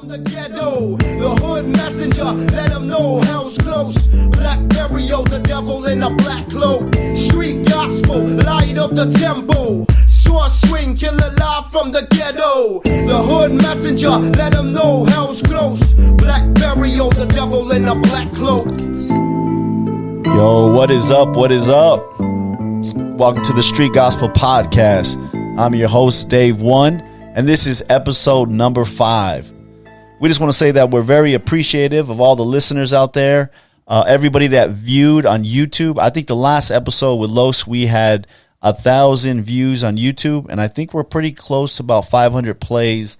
From the ghetto, the hood messenger, let them know hell's close. Black burial, the devil in a black cloak. Street gospel, light up the tempo. Sword swing, killer live from the ghetto. The hood messenger, let them know hell's close. Black burial, the devil in a black cloak. Yo, what is up? What is up? Welcome to the Street Gospel Podcast. I'm your host, Dave One, and this is episode number 5. We just want to say that we're very appreciative of all the listeners out there, everybody that viewed on YouTube. I think the last episode with Los, we had 1,000 views on YouTube, and I think we're pretty close to about 500 plays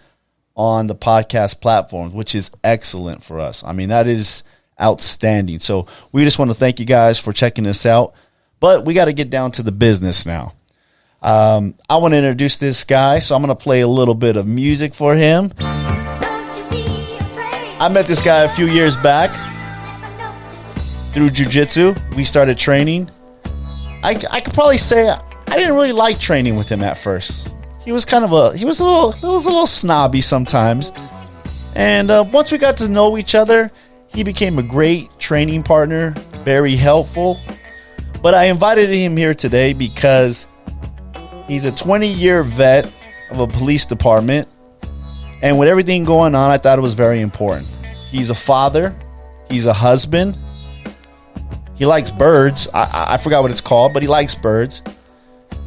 on the podcast platforms, which is excellent for us. I mean, that is outstanding. So we just want to thank you guys for checking us out, but we got to get down to the business now. I want to introduce this guy, so I'm going to play a little bit of music for him. I met this guy a few years back through jiu-jitsu. We started training. I could probably say I didn't really like training with him at first. He was a little snobby sometimes. And once we got to know each other, he became a great training partner, very helpful. But I invited him here today because he's a 20-year vet of a police department. And with everything going on, I thought it was very important. He's a father. He's a husband. He likes birds. I forgot what it's called, but he likes birds.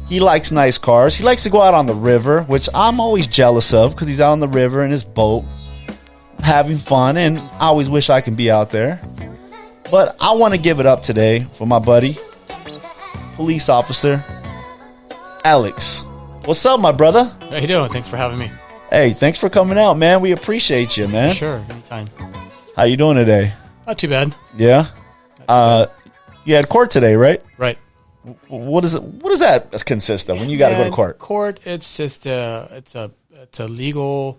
He likes nice cars. He likes to go out on the river, which I'm always jealous of because he's out on the river in his boat having fun, and I always wish I can be out there. But I want to give it up today for my buddy, police officer Alex. What's up, my brother? How you doing? Thanks for having me. Hey, thanks for coming out, man. We appreciate you, man. Sure, anytime. How you doing today? Not too bad. Yeah? You had court today, right? Right. What does that consist of when you got to go to court? Court, it's just it's a legal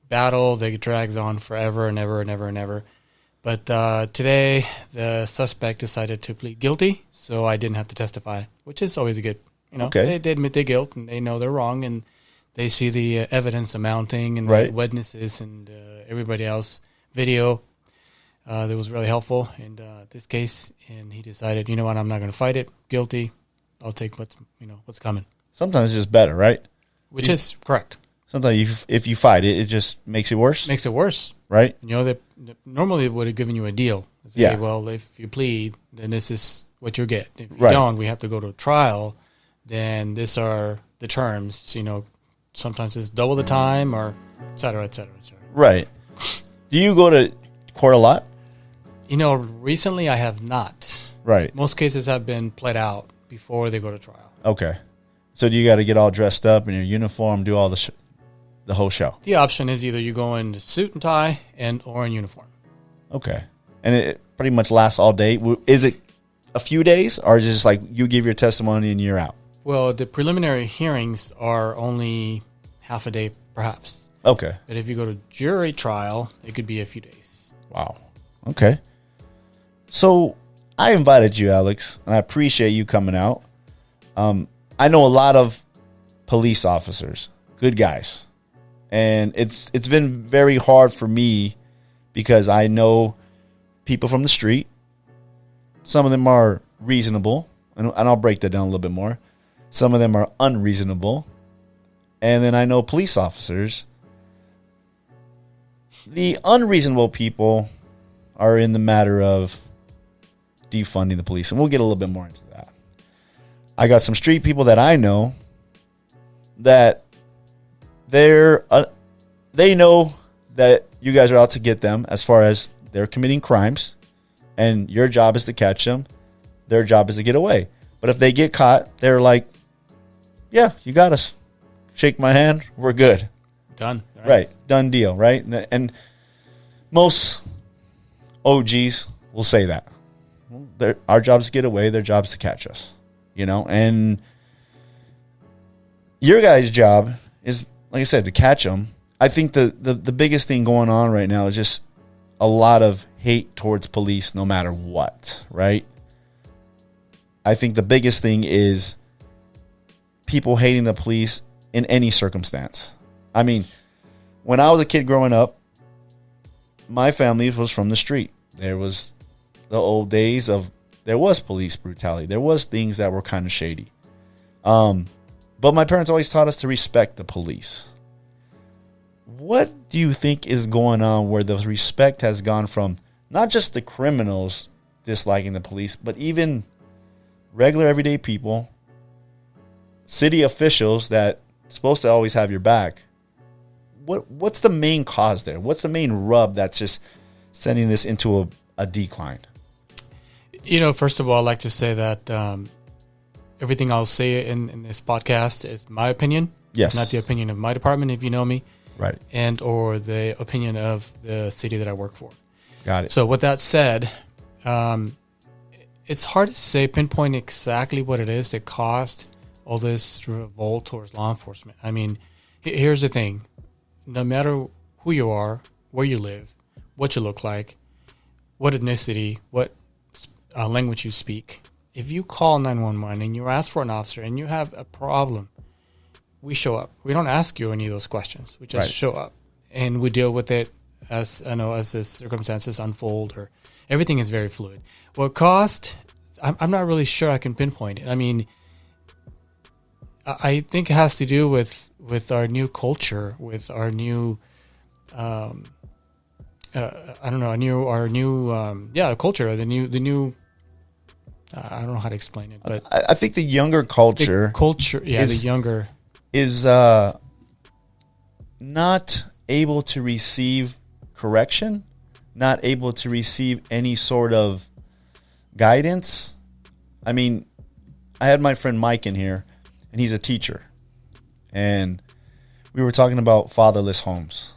battle that drags on forever and ever and ever and ever. But today, the suspect decided to plead guilty, so I didn't have to testify, which is always a good, Okay. They admit their guilt, and they know they're wrong, and they see the evidence amounting, and Right. the witnesses and everybody else video that was really helpful in this case. And he decided, you know what, I'm not going to fight it. Guilty. I'll take what's coming. Sometimes it's just better, right? Which is correct. Sometimes if you fight it, it just makes it worse, Makes it worse. right? That normally it would have given you a deal. Say, Yeah. well, if you plead, then this is what you get. If you Right. don't, we have to go to trial. Then these are the terms. Sometimes it's double the time, or et cetera, et cetera, et cetera. Right. Do you go to court a lot? Recently I have not. Right. Most cases have been pled out before they go to trial. Okay. So do you got to get all dressed up in your uniform, do all the whole show? The option is either you go in suit and tie or in uniform. Okay. And it pretty much lasts all day. Is it a few days, or is it just like you give your testimony and you're out? Well, the preliminary hearings are only half a day, perhaps. Okay. But if you go to jury trial, it could be a few days. Wow. Okay. So I invited you, Alex, and I appreciate you coming out. I know a lot of police officers, good guys, and it's been very hard for me because I know people from the street. Some of them are reasonable, and I'll break that down a little bit more. Some of them are unreasonable, and then I know police officers. The unreasonable people are in the matter of defunding the police, and we'll get a little bit more into that. I got some street people that I know that they know that you guys are out to get them as far as they're committing crimes, and your job is to catch them. Their job is to get away. But if they get caught, they're like, yeah, you got us. Shake my hand. We're good. Done. Right. Done deal, right? And most OGs will say that. Our job is to get away. Their job is to catch us. And your guys' job is, like I said, to catch them. I think the biggest thing going on right now is just a lot of hate towards police no matter what, right? I think the biggest thing is people hating the police in any circumstance. I mean, when I was a kid growing up, my family was from the street. There was the old days of, there was police brutality. There was things that were kind of shady. But my parents always taught us to respect the police. What do you think is going on where the respect has gone from not just the criminals disliking the police, but even regular everyday people, city officials that are supposed to always have your back? What's the main cause there? What's the main rub that's just sending this into a decline? First of all, I'd like to say that everything I'll say in this podcast is my opinion. Yes. It's not the opinion of my department, if you know me. Right. And or the opinion of the city that I work for. Got it. So with that said, it's hard to say, pinpoint exactly what it is that caused all this revolt towards law enforcement. I mean, here's the thing. No matter who you are, where you live, what you look like, what ethnicity, what language you speak, if you call 911 and you ask for an officer and you have a problem, we show up. We don't ask you any of those questions. We just show up and we deal with it as the circumstances unfold, or everything is very fluid. What caused, I'm not really sure I can pinpoint it. I mean, I think it has to do with our new culture, with our new, culture, the new. I don't know how to explain it, but I think the younger culture, the younger is not able to receive correction, not able to receive any sort of guidance. I mean, I had my friend Mike in here, and he's a teacher, and we were talking about fatherless homes,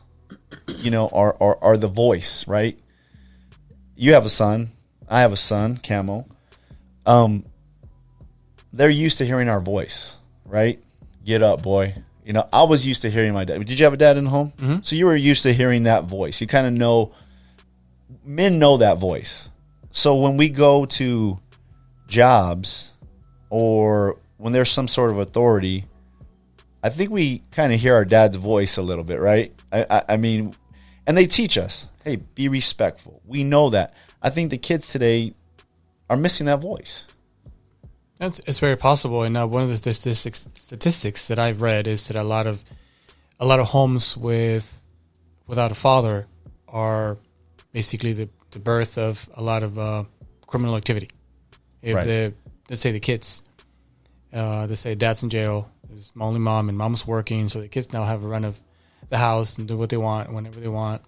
or the voice, right? You have a son. I have a son, Camo. They're used to hearing our voice, right? Get up, boy. I was used to hearing my dad. Did you have a dad in the home? Mm-hmm. So you were used to hearing that voice. You kind of know, men know that voice. So when we go to jobs or when there's some sort of authority, I think we kind of hear our dad's voice a little bit, right? I mean, and they teach us, hey, be respectful. We know that. I think the kids today are missing that voice. It's very possible, and one of the statistics that I've read is that a lot of homes without a father are basically the birth of a lot of criminal activity. If let's say the kids, they say dad's in jail, there's only mom, and mom's working, so the kids now have a run of the house and do what they want whenever they want,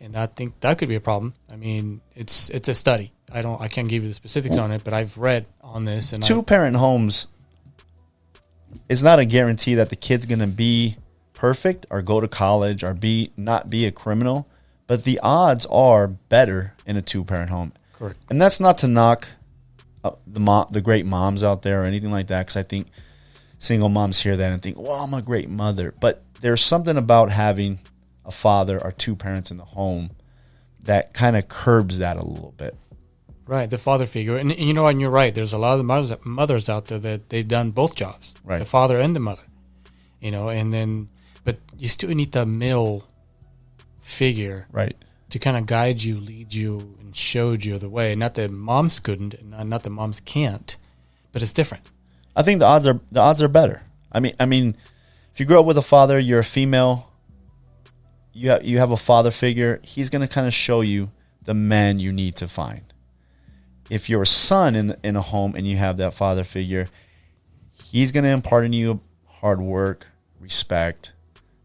and I think that could be a problem. I mean, it's a study. I can't give you the specifics on it, but I've read on this. And two-parent homes is not a guarantee that the kid's going to be perfect or go to college or not be a criminal, but the odds are better in a two-parent home. Correct. And that's not to knock the great moms out there or anything like that, because I think single moms hear that and think, well, I'm a great mother. But there's something about having a father or two parents in the home that kind of curbs that a little bit. Right, the father figure. And and you're right, there's a lot of mothers out there that they've done both jobs, right? The father and the mother, but you still need the male figure, right, to kind of guide you, lead you, and showed you the way. Not that moms couldn't, and not that moms can't, but it's different. I think the odds are better. I mean, if you grow up with a father, you're a female, you have a father figure, he's going to kind of show you the man you need to find. If you're a son in a home and you have that father figure, he's going to impart in you hard work, respect,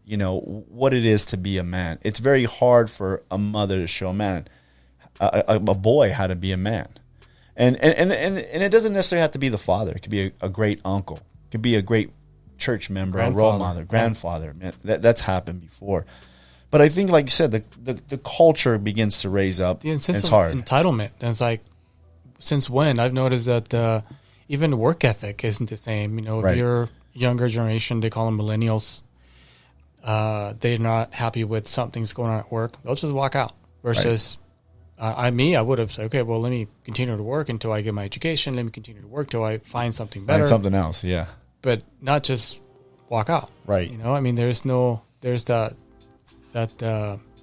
what it is to be a man. It's very hard for a mother to show a boy how to be a man. And it doesn't necessarily have to be the father. It could be a great uncle. It could be a great church member, a role model, grandfather. Man, that's happened before. But I think, like you said, the culture begins to raise up. It's hard. Entitlement. And it's like, since when? I've noticed that even the work ethic isn't the same. If you're younger generation, they call them millennials. They're not happy with something's going on at work. They'll just walk out. Versus, I would have said, okay, well, let me continue to work until I get my education. Let me continue to work till I find something better. Find something else, yeah. But not just walk out. Right. I mean, there's that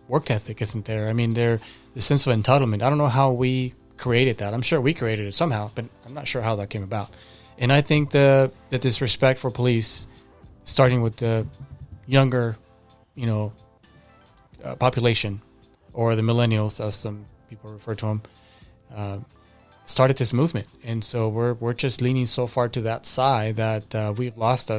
work ethic isn't there. I mean, the sense of entitlement. I don't know how we created that. I'm sure we created it somehow, but I'm not sure how that came about. And I think the disrespect for police, starting with the younger, population, or the millennials, as some people refer to them, started this movement. And so we're just leaning so far to that side that we've lost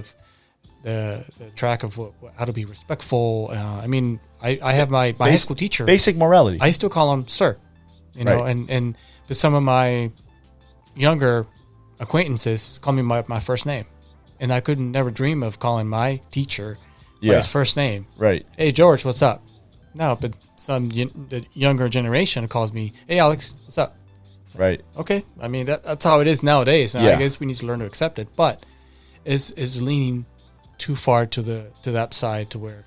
the track of how to be respectful. I mean, I have my high school teacher. Basic morality. I still call him sir, Right. and for some of my younger acquaintances call me my first name. And I could never dream of calling my teacher by his first name. Right. Hey, George, what's up? No, but the younger generation calls me, hey, Alex, what's up? So, Right. okay. I mean, that's how it is nowadays. Now, Yeah. I guess we need to learn to accept it. But is leaning too far to that side to where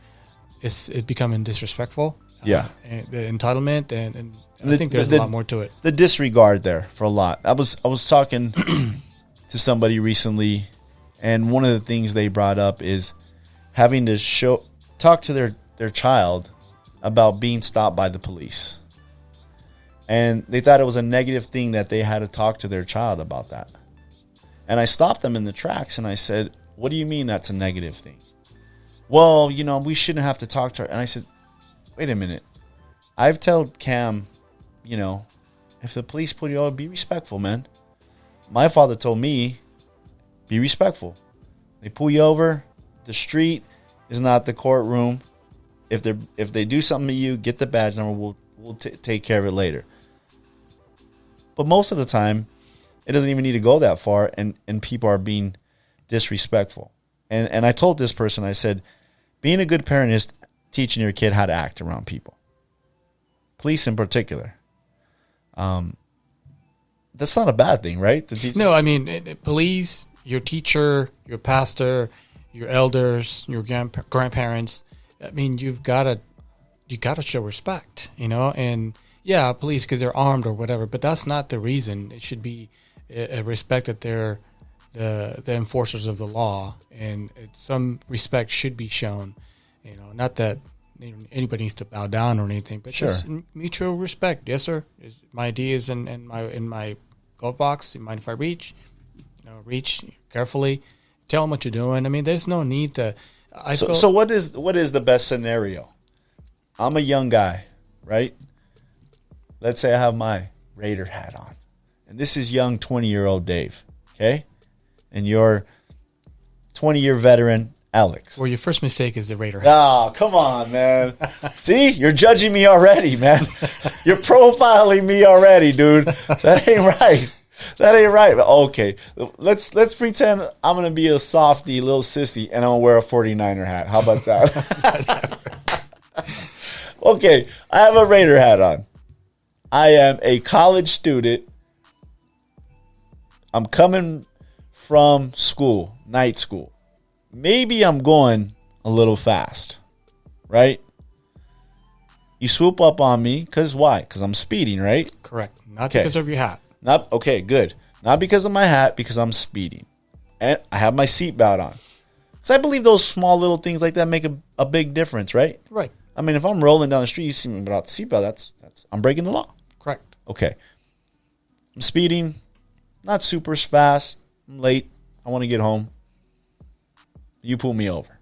it's becoming disrespectful. Yeah. And the entitlement, and I think there's a lot more to it. The disregard there for a lot. I was talking to somebody recently, and one of the things they brought up is having to talk to their child about being stopped by the police. And they thought it was a negative thing that they had to talk to their child about that. And I stopped them in the tracks and I said, what do you mean that's a negative thing? Well, we shouldn't have to talk to her. And I said, wait a minute. I've told Cam, if the police pull you over, be respectful, man. My father told me, be respectful. They pull you over. The street is not the courtroom. If they do something to you, get the badge number. We'll take care of it later. But most of the time, it doesn't even need to go that far, and people are being disrespectful. And I told this person, I said, being a good parent is teaching your kid how to act around people. Police in particular. That's not a bad thing, right? No, I mean, police, your teacher, your pastor, your elders, your grandparents. I mean, you got to show respect, and yeah, police because they're armed or whatever, but that's not the reason. It should be a respect that they're the enforcers of the law, and some respect should be shown. Not that anybody needs to bow down or anything, but just mutual respect. Yes, sir. My ID is in my glove box. You mind if I reach? Reach carefully. Tell them what you're doing. I mean, there's no need to. So what is the best scenario? I'm a young guy, right? Let's say I have my Raider hat on, and this is young 20-year-old Dave, okay? And you're 20-year veteran Alex. Well, your first mistake is the Raider hat. Oh, come on, man. See, you're judging me already, man. You're profiling me already, dude. That ain't right. That ain't right. Okay, let's pretend I'm going to be a softy little sissy and I'm going to wear a 49er hat. How about that? Okay, I have a Raider hat on. I am a college student. I'm coming from school, night school. Maybe I'm going a little fast, right? You swoop up on me because why? Because I'm speeding, right? Correct. Not because of your hat. Okay, good. Not because of my hat, because I'm speeding. And I have my seatbelt on. Because I believe those small little things like that make a big difference, right? Right. I mean, if I'm rolling down the street, you see me without the seatbelt, that's I'm breaking the law. Correct. Okay. I'm speeding, not super fast. I'm late. I want to get home. You pull me over.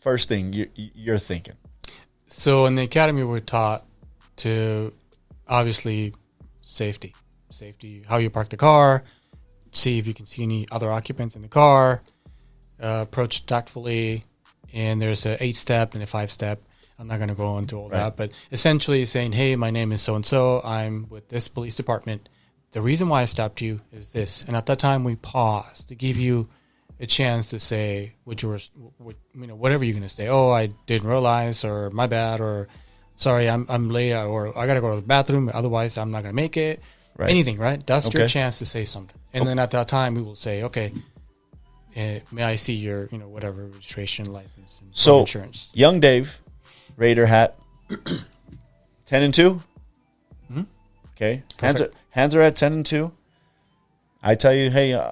First thing you're thinking. So in the academy, we're taught to obviously safety, how you park the car, see if you can see any other occupants in the car, approach tactfully, and there's a 8-step and a 5-step. I'm not going to go into all that, but essentially saying, hey, my name is so-and-so. I'm with this police department. The reason why I stopped you is this. And at that time, we paused to give you a chance to say whatever you're going to say. Oh, I didn't realize, or my bad, or sorry, I'm late, or I got to go to the bathroom. Otherwise, I'm not going to make it. Right. Anything, right? That's your chance to say something. And then at that time, we will say, okay, may I see your, whatever registration, license, and insurance. Young Dave, Raider hat, 10 and 2. Mm-hmm. Okay, hands are at 10 and 2. I tell you, hey,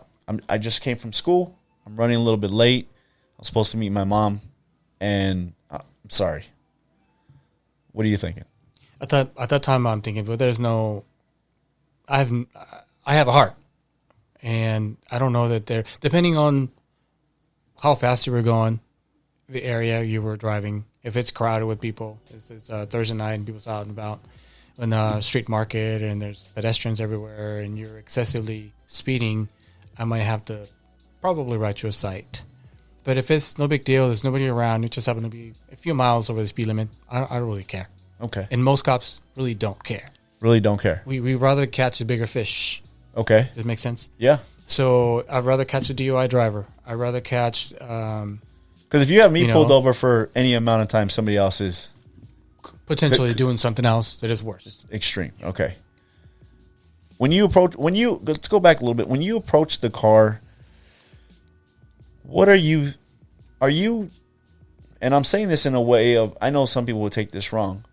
I just came from school. I'm running a little bit late. I was supposed to meet my mom, and I'm sorry. What are you thinking? At that time, I'm thinking, but there's no. I have a heart, and I don't know that there. Depending on how fast you were going, the area you were driving, if it's crowded with people, it's Thursday night and people's out and about in the street market, and there's pedestrians everywhere, and you're excessively speeding, I might have to probably write you a cite. But if it's no big deal, there's nobody around, you just happen to be a few miles over the speed limit, I don't really care. Okay. And most cops really don't care. Really don't care. We rather catch a bigger fish. Okay. Does it make sense? Yeah. So I'd rather catch a DUI driver. I'd rather catch... Because if you have me pulled over for any amount of time, somebody else is... potentially doing something else that is worse. Extreme. Okay. Let's go back a little bit. When you approach the car, what are you, and I'm saying this in a way of, I know some people will take this wrong.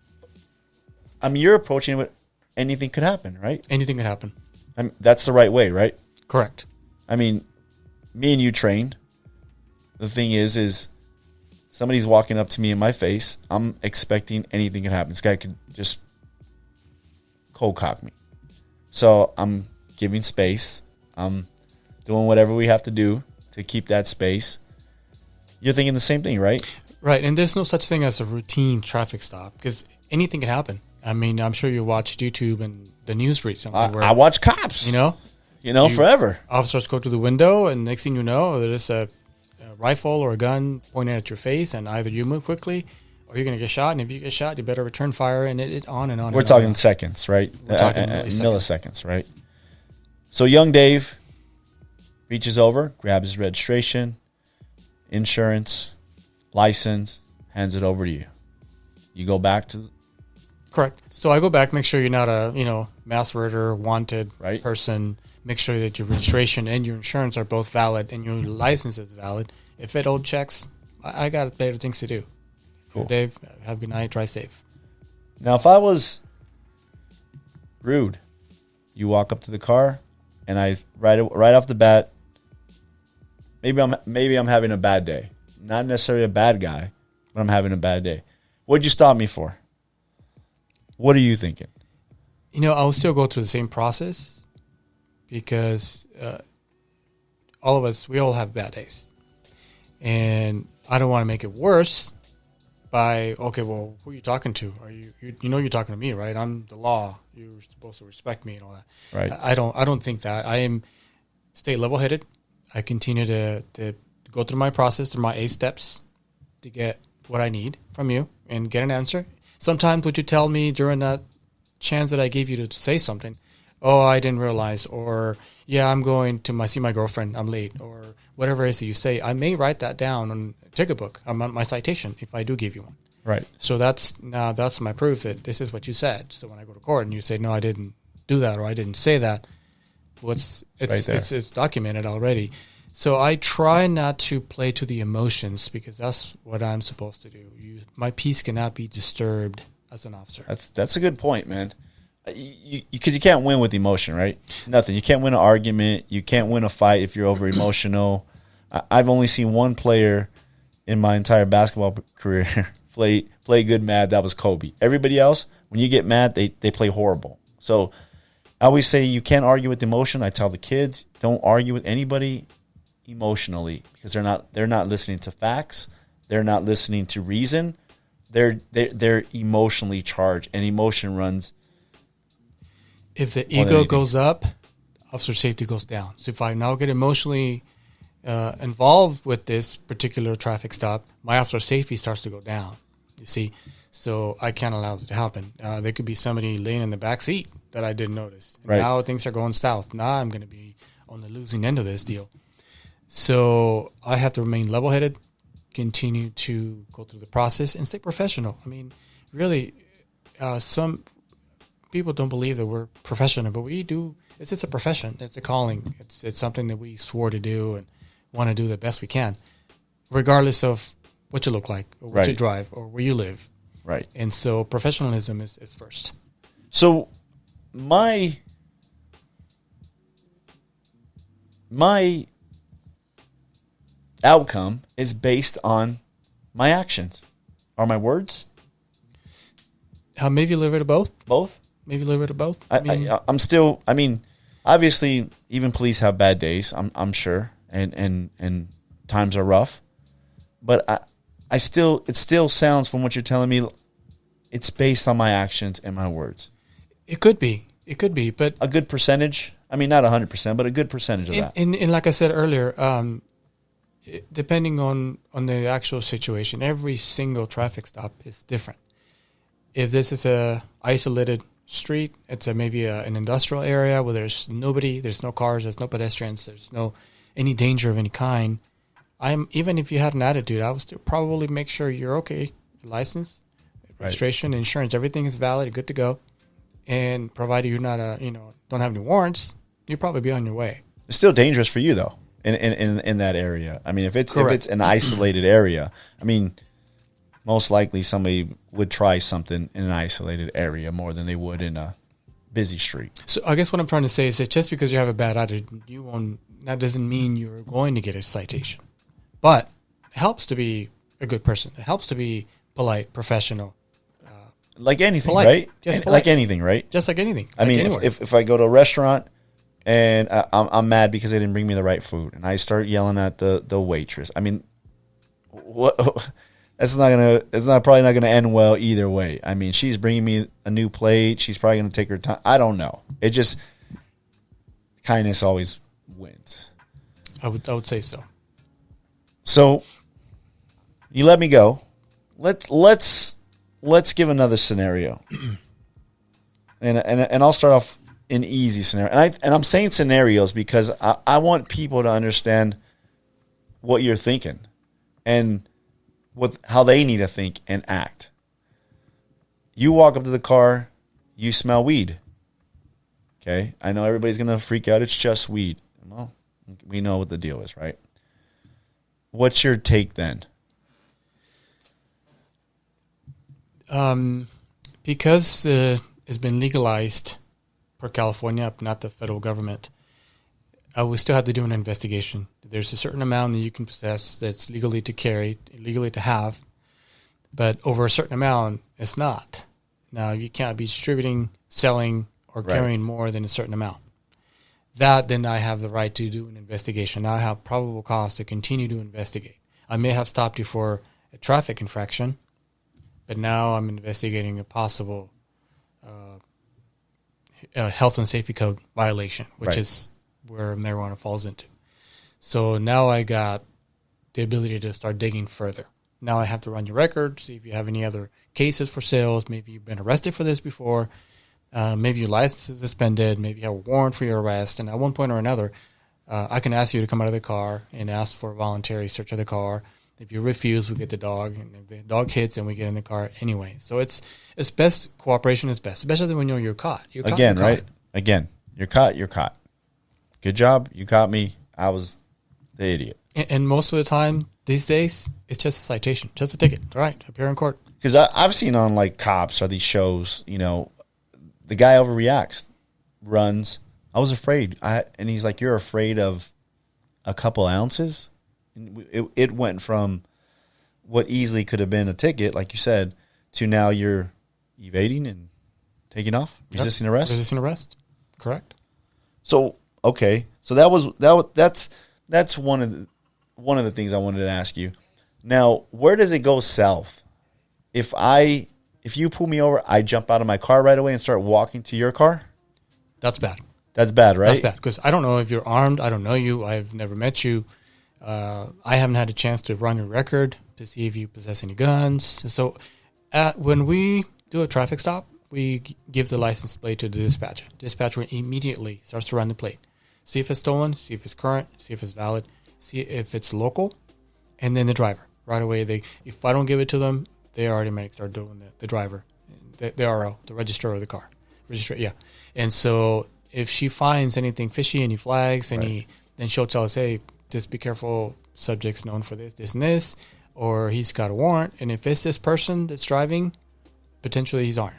I mean, you're approaching it with anything could happen, right? Anything could happen. That's the right way, right? Correct. I mean, me and you trained. The thing is somebody's walking up to me in my face. I'm expecting anything can happen. This guy could just cold cock me. So I'm giving space. I'm doing whatever we have to do to keep that space. You're thinking the same thing, right? Right. And there's no such thing as a routine traffic stop because anything can happen. I mean, I'm sure you watched YouTube and the news recently. I watch cops. Forever. Officers go to the window, and next thing you know, there's a rifle or a gun pointed at your face, and either you move quickly or you're going to get shot. And if you get shot, you better return fire, and it's on and on. We're talking seconds, right? We're talking milliseconds, right? So young Dave reaches over, grabs his registration, insurance, license, hands it over to you. You go back to... Correct. So I go back, make sure you're not a, mass murderer, wanted person. Make sure that your registration and your insurance are both valid and your license is valid. If it all checks, I got better things to do. Cool. Dave, have a good night. Drive safe. Now, if I was rude, you walk up to the car and I right off the bat, maybe I'm having a bad day. Not necessarily a bad guy, but I'm having a bad day. What'd you stop me for? What are you thinking? I'll still go through the same process because all of us, we all have bad days. And I don't want to make it worse by, okay, well, who are you talking to? Are you're talking to me, right? I'm the law. You're supposed to respect me and all that. Right. I don't think that. Stay level-headed. I continue to go through my process, through my 8 steps to get what I need from you and get an answer. Sometimes would you tell me during that chance that I gave you to say something, oh, I didn't realize, or yeah, I'm going to see my girlfriend, I'm late, or whatever it is that you say, I may write that down on a ticket book, on my citation, if I do give you one. Right. So that's my proof that this is what you said. So when I go to court and you say, no, I didn't do that, or I didn't say that, it's documented already. So I try not to play to the emotions because that's what I'm supposed to do. My peace cannot be disturbed as an officer. That's a good point, man. Because you can't win with emotion, right? Nothing. You can't win an argument. You can't win a fight if you're over emotional. I've only seen one player in my entire basketball career play good mad. That was Kobe. Everybody else, when you get mad, they play horrible. So I always say you can't argue with emotion. I tell the kids, don't argue with anybody emotionally because they're not listening to facts. They're not listening to reason. They're emotionally charged, and emotion runs. If the ego goes up, officer safety goes down. So if I now get emotionally involved with this particular traffic stop, my officer safety starts to go down. You see, so I can't allow it to happen. There could be somebody laying in the back seat that I didn't notice. And now things are going south. Now I'm going to be on the losing end of this deal. So I have to remain level-headed, continue to go through the process, and stay professional. I mean, really, some people don't believe that we're professional, but we do. It's just a profession. It's a calling. It's something that we swore to do and want to do the best we can, regardless of what you look like or what you drive or where you live. Right. And so professionalism is first. So my outcome is based on my actions. Are my words? Maybe a little bit of both. Both? Maybe a little bit of both. I'm still. I mean, obviously, even police have bad days. I'm sure, and times are rough. But it still sounds from what you're telling me, it's based on my actions and my words. It could be, but a good percentage. I mean, not 100%, but a good percentage of that. And like I said earlier, depending on the actual situation, every single traffic stop is different. If this is a isolated street, it's maybe an industrial area where there's nobody, there's no cars, there's no pedestrians, there's no any danger of any kind. Even if you had an attitude, I would still probably make sure you're okay, license, registration, insurance, everything is valid, good to go, and provided you're not don't have any warrants, you'll probably be on your way. It's still dangerous for you though. In that area. I mean, if it's an isolated area, I mean, most likely somebody would try something in an isolated area more than they would in a busy street. So I guess what I'm trying to say is that just because you have a bad attitude, that doesn't mean you're going to get a citation. But it helps to be a good person. It helps to be polite, professional. Like anything, polite. right? Just like anything, right? Just like anything. I mean, if I go to a restaurant and I'm mad because they didn't bring me the right food, and I start yelling at the waitress. I mean, what? It's probably not gonna end well either way. I mean, she's bringing me a new plate. She's probably gonna take her time. I don't know. It just kindness always wins. I would say so. So you let me go. Let's give another scenario, and I'll start off an easy scenario. And I'm saying scenarios because I want people to understand what you're thinking and how they need to think and act. You walk up to the car, you smell weed. Okay? I know everybody's going to freak out. It's just weed. Well, we know what the deal is, right? What's your take then? Because it's been legalized per California, not the federal government, we still have to do an investigation. There's a certain amount that you can possess that's legally to carry, legally to have, but over a certain amount, it's not. Now, you can't be distributing, selling, or carrying more than a certain amount. Then I have the right to do an investigation. Now I have probable cause to continue to investigate. I may have stopped you for a traffic infraction, but now I'm investigating a possible health and safety code violation, which is where marijuana falls into. So now I got the ability to start digging further. Now I have to run your record, see if you have any other cases for sales. Maybe you've been arrested for this before. Maybe your license is suspended. Maybe you have a warrant for your arrest. And at one point or another, I can ask you to come out of the car and ask for a voluntary search of the car. If you refuse, we get the dog. And if the dog hits, and we get in the car anyway. So it's best. Cooperation is best, especially when you're caught. You're caught. Again, you're caught. Good job. You caught me. I was the idiot. And most of the time these days, it's just a citation, just a ticket. All right, appear in court. Because I've seen on like Cops or these shows, the guy overreacts, runs. I was afraid. And he's like, you're afraid of a couple ounces? It went from what easily could have been a ticket, like you said, to now you're evading and taking off, resisting arrest. Resisting arrest, correct. So okay, so that's one of the things I wanted to ask you. Now, where does it go south? If you pull me over, I jump out of my car right away and start walking to your car? That's bad. That's bad, right? That's bad because I don't know if you're armed. I don't know you. I've never met you. I haven't had a chance to run your record to see if you possess any guns. So when we do a traffic stop, we give the license plate to the dispatcher. Dispatcher immediately starts to run the plate. See if it's stolen, see if it's current, see if it's valid, see if it's local, and then the driver. Right away, if I don't give it to them, they automatically start doing the driver, the RO, the registrar of the car. And so if she finds anything fishy, any flags, then she'll tell us, hey, just be careful, subject's known for this, this, and this, or he's got a warrant. And if it's this person that's driving, potentially he's armed.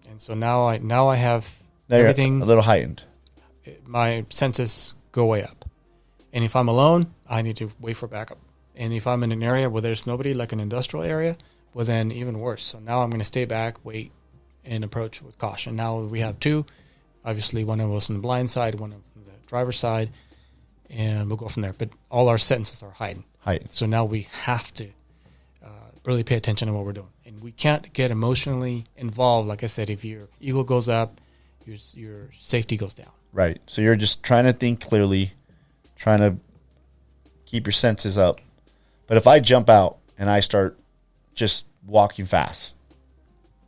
And so now I have everything a little heightened. My senses go way up. And if I'm alone, I need to wait for backup. And if I'm in an area where there's nobody, like an industrial area, well, then even worse. So now I'm going to stay back, wait, and approach with caution. Now we have two. Obviously, one of us on the blind side, one on the driver's side, and we'll go from there. But all our sentences are heightened. So now we have to really pay attention to what we're doing. And we can't get emotionally involved. Like I said, if your ego goes up, your safety goes down. Right. So you're just trying to think clearly, trying to keep your senses up. But if I jump out and I start just walking fast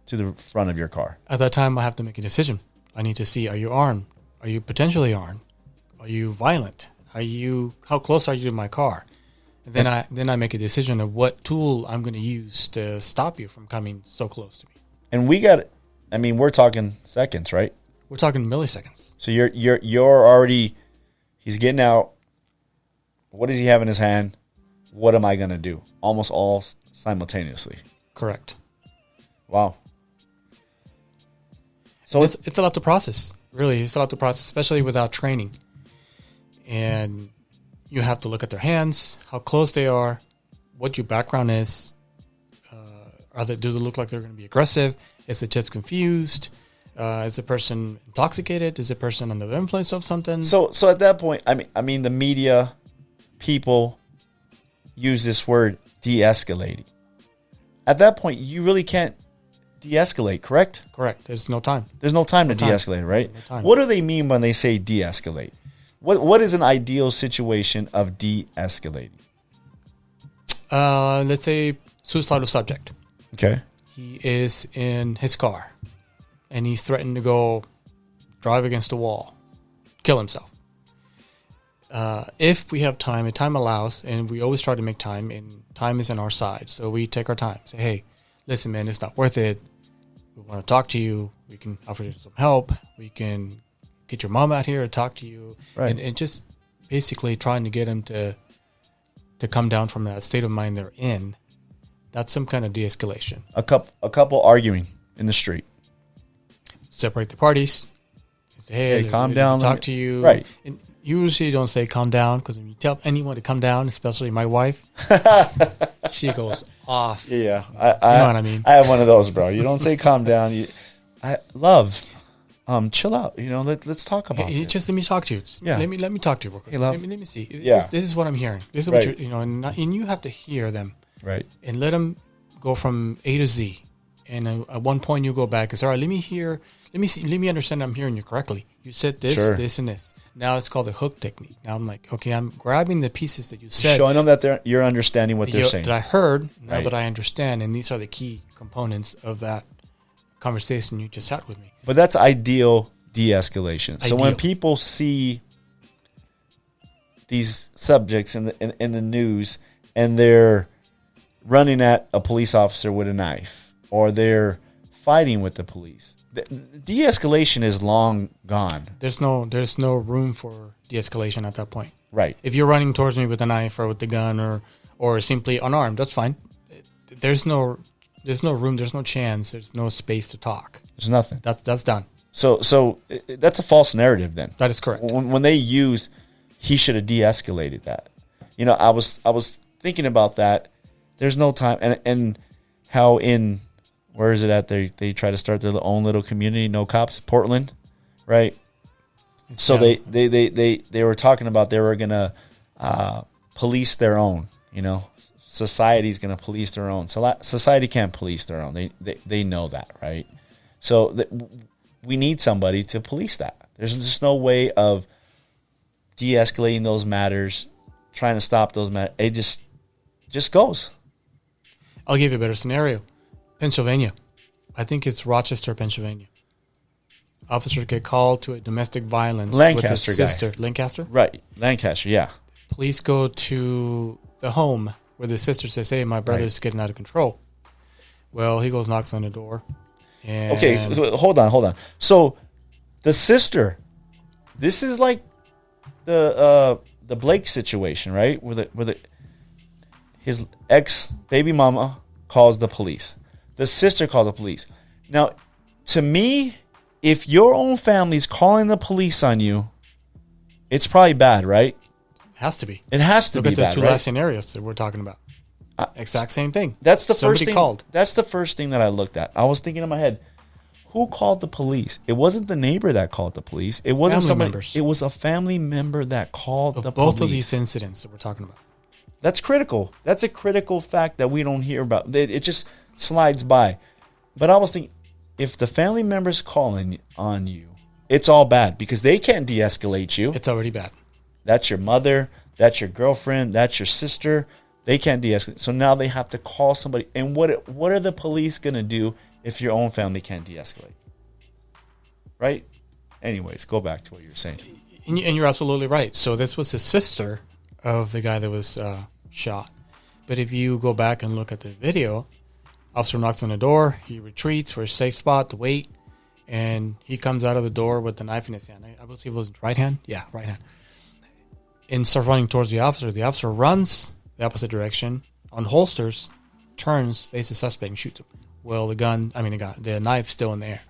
to the front of your car. At that time, I have to make a decision. I need to see, are you armed? Are you potentially armed? Are you violent? How close are you to my car? And then I make a decision of what tool I'm going to use to stop you from coming so close to me. And we're talking seconds, right? We're talking milliseconds. So you're already, he's getting out. What does he have in his hand? What am I going to do? Almost all simultaneously. Correct. Wow. So it's a lot to process. Really, it's a lot to process, especially without training. And you have to look at their hands, how close they are, what your background is. Do they look like they're going to be aggressive? Is it just confused? Is the person intoxicated? Is the person under the influence of something? So at that point, I mean, the media people use this word de-escalating. At that point, you really can't de-escalate, correct? Correct. There's no time. There's no time to de-escalate, right? No time. What do they mean when they say de-escalate? What is an ideal situation of de-escalating? Let's say suicidal subject. Okay. He is in his car, and he's threatened to go drive against a wall, kill himself. If we have time, and time allows, and we always try to make time, and time is on our side, so we take our time. Say, hey, listen, man, it's not worth it. We want to talk to you. We can offer you some help. We can get your mom out here to talk to you. Right. And just basically trying to get him to come down from that state of mind they're in. That's some kind of de-escalation. A couple arguing in the street. Separate the parties. Say, hey, calm down. Talk to you. Right. And usually you don't say calm down, because when you tell anyone to calm down, especially my wife, she goes off. Yeah. You know what I mean? I have one of those, bro. You don't say calm down. Chill out. Let's talk about it. Just let me talk to you. Let me talk to you real quick. Hey, love. Let me see. Yeah. This is what I'm hearing. This is Right. what you're, and you have to hear them. Right. And let them go from A to Z. And at one point you go back and say, all right, let me understand I'm hearing you correctly. You said this, Sure. this, and this. Now it's called the hook technique. Now I'm like, okay, I'm grabbing the pieces that you said. Showing them that you're understanding what they're saying. That I heard, now Right. that I understand. And these are the key components of that conversation you just had with me. But that's ideal de-escalation. So when Ideal. people see these subjects in the news and they're running at a police officer with a knife, or they're fighting with the police, de-escalation is long gone. There's no room for de-escalation at that point. Right. If you're running towards me with a knife or with the gun or simply unarmed, that's fine. There's no room. There's no chance. There's no space to talk. There's nothing. That's done. So that's a false narrative then. That is correct. When they use, he should have de-escalated that. I was thinking about that. There's no time, and how in, where is it at? They try to start their own little community. No cops, Portland, right? So Yeah. they were talking about they were gonna police their own. Society's gonna police their own. So society can't police their own. They know that, right? So we need somebody to police that. There's just no way of de-escalating those matters, trying to stop those matters. It just goes. I'll give you a better scenario. Pennsylvania. I think it's Rochester, Pennsylvania. Officers get called to a domestic violence Lancaster with guy. a sister. Lancaster? Right. Lancaster, yeah. Police go to the home where the sister says, hey, my brother's getting out of control. Well, he goes, knocks on the door. And Okay, so hold on. So the sister, this is like the Blake situation, right? Where his ex baby mama calls the police. The sister calls the police. Now, to me, if your own family's calling the police on you, it's probably bad, right? Has to be. It has to Look be at those bad, two right? last scenarios that we're talking about. Exact same thing. That's the Somebody first thing. called. That's the first thing that I looked at. I was thinking in my head, who called the police? It wasn't the neighbor that called the police. It wasn't Family somebody. members. It was a family member that called the Both police. of these incidents that we're talking about. That's critical. That's a critical fact that we don't hear about. It just slides by. But I was thinking, if the family member's calling on you, it's all bad because they can't de-escalate you. It's already bad. That's your mother. That's your girlfriend. That's your sister. They can't de-escalate. So now they have to call somebody. And what are the police going to do if your own family can't de-escalate? Right? Anyways, go back to what you were saying. And you're absolutely right. So this was his sister of the guy that was shot. But if you go back and look at the video, officer knocks on the door. He retreats for a safe spot to wait. And he comes out of the door with the knife in his hand. I believe it was right hand. Yeah, right hand. And starts running towards the officer. The officer runs the opposite direction, unholsters, turns, faces the suspect, and shoots him. Well, the knife's still in the air.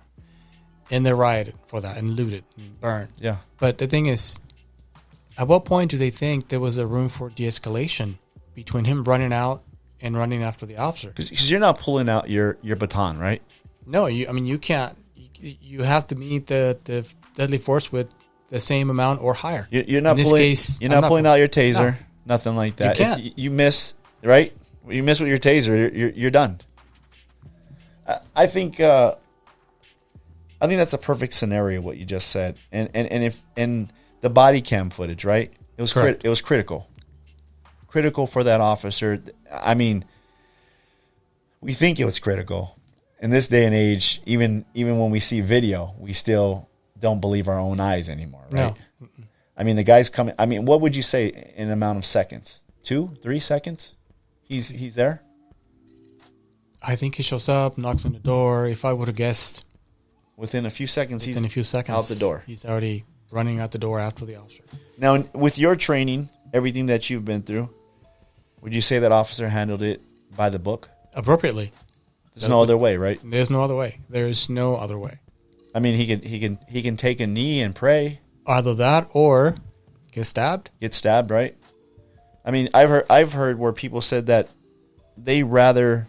And they're rioted for that and looted and burned. Yeah. But the thing is, at what point do they think there was a room for de-escalation between him running out and running after the officer? Because you're not pulling out your baton, right? No, you can't. You have to meet the deadly force with the same amount or higher. You're not In this pulling. case, You're I'm not pulling out your taser. No. Nothing like that. You can't. If you miss, right? You miss with your taser, you're done. I think that's a perfect scenario what you just said, and if the body cam footage, right? It was it was critical for that officer. I mean, we think it was critical in this day and age. Even when we see video, we still don't believe our own eyes anymore, right? No. I mean, the guy's coming. I mean, what would you say in an amount of seconds? 2, 3 seconds? He's there. I think he shows up, knocks on the door. If I would have guessed, Within a few seconds, in a few seconds, out the door. He's already running out the door after the officer. Now, with your training, everything that you've been through, would you say that officer handled it by the book? Appropriately. There's no other way, right? There's no other way. There's no other way. I mean, he can take a knee and pray. Either that or get stabbed. Get stabbed, right? I mean, I've heard where people said that they rather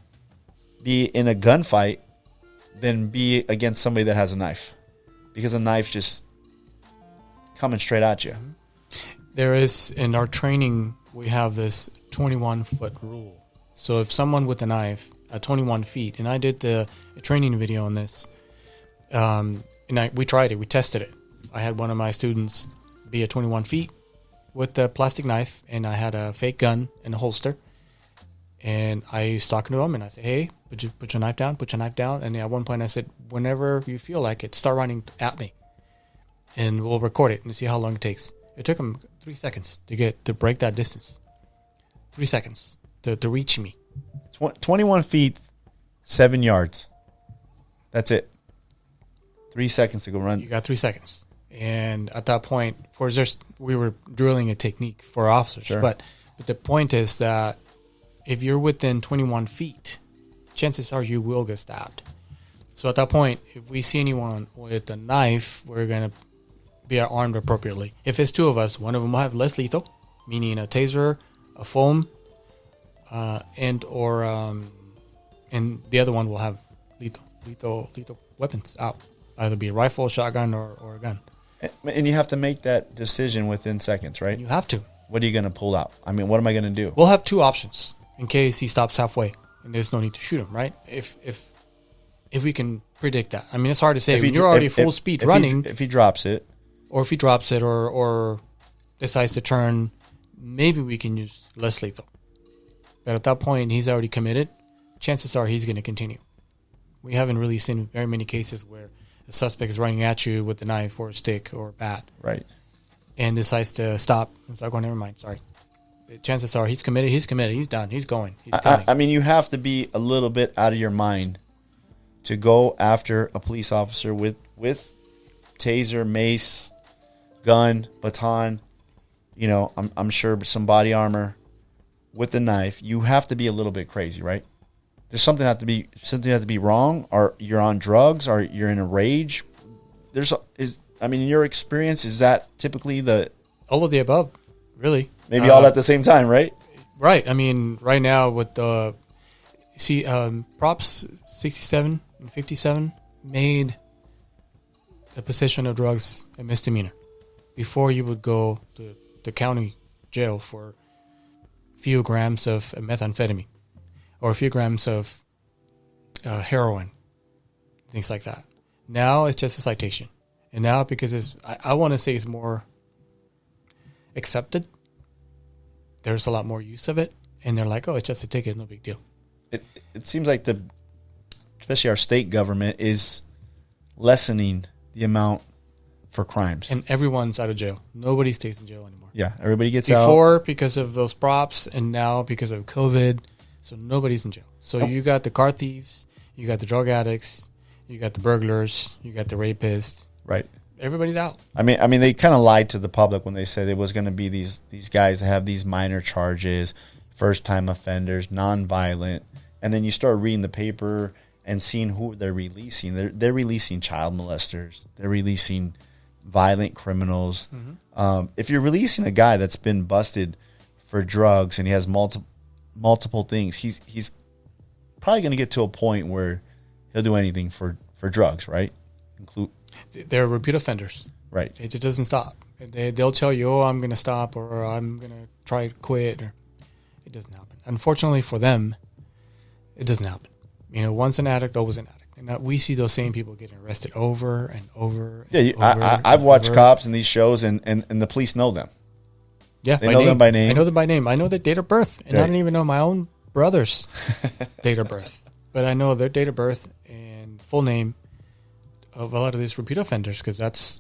be in a gunfight than be against somebody that has a knife, because a knife just coming straight at you. There is, in our training, we have this 21-foot rule. So if someone with a knife at 21 feet, and I did a training video on this, and we tried it, we tested it. I had one of my students be at 21 feet with a plastic knife, and I had a fake gun in a holster. And I was talking to him, and I said, hey, put your knife down, put your knife down. And at one point I said, whenever you feel like it, start running at me. And we'll record it and see how long it takes. It took him 3 seconds to break that distance. 3 seconds to reach me. 21 feet, 7 yards. That's it. 3 seconds to go run. You got 3 seconds. And at that point, we were drilling a technique for officers. Sure. But the point is that if you're within 21 feet, chances are you will get stabbed. So at that point, if we see anyone with a knife, we're going to be armed appropriately. If it's 2 of us, one of them will have less lethal, meaning a taser, a foam, and the other one will have lethal weapons out. Either be a rifle, shotgun, or a gun. And you have to make that decision within seconds, right? You have to. What are you going to pull out? I mean, what am I going to do? We'll have 2 options in case he stops halfway, and there's no need to shoot him, right? If we can predict that. I mean, it's hard to say. When you're already full speed running. If he drops it. Or if he drops it or decides to turn, maybe we can use less lethal. But at that point, he's already committed. Chances are he's going to continue. We haven't really seen very many cases where the suspect is running at you with a knife or a stick or a bat. Right. And decides to stop. It's like, oh, never mind. Sorry. Chances are he's committed. He's done. He's going. He's coming. I mean, you have to be a little bit out of your mind to go after a police officer with taser, mace, gun, baton, I'm sure some body armor with the knife. You have to be a little bit crazy, right? There's something have to be wrong, or you're on drugs, or you're in a rage. In your experience, is that typically all of the above, really? Maybe all at the same time, right? Right. I mean, right now with the Props 67 and 57 made the possession of drugs a misdemeanor. Before you would go to the county jail for a few grams of methamphetamine or a few grams of heroin, things like that. Now it's just a citation. And now because I want to say it's more accepted, there's a lot more use of it. And they're like, oh, it's just a ticket, no big deal. It seems like especially our state government is lessening the amount for crimes. And everyone's out of jail. Nobody stays in jail anymore. Yeah, everybody gets out. Before, because of those props, and now because of COVID, so nobody's in jail. So you got the car thieves, you got the drug addicts, you got the burglars, you got the rapists. Right. Everybody's out. I mean, they kind of lied to the public when they said there was going to be these guys that have these minor charges, first-time offenders, non-violent, and then you start reading the paper and seeing who they're releasing. They're releasing child molesters. They're releasing violent criminals. Mm-hmm. If you're releasing a guy that's been busted for drugs and he has multiple things, he's probably going to get to a point where he'll do anything for drugs, right? They're repeat offenders. Right. It just doesn't stop. They'll tell you, oh, I'm going to stop, or I'm going to try to quit. Or it doesn't happen. Unfortunately for them, it doesn't happen. You know, once an addict, always an addict. And we see those same people getting arrested over and over. And I've watched cops in these shows, and the police know them. Yeah, they know them by name. I know them by name. I know their date of birth, and right. I don't even know my own brother's date of birth. But I know their date of birth and full name of a lot of these repeat offenders, because that's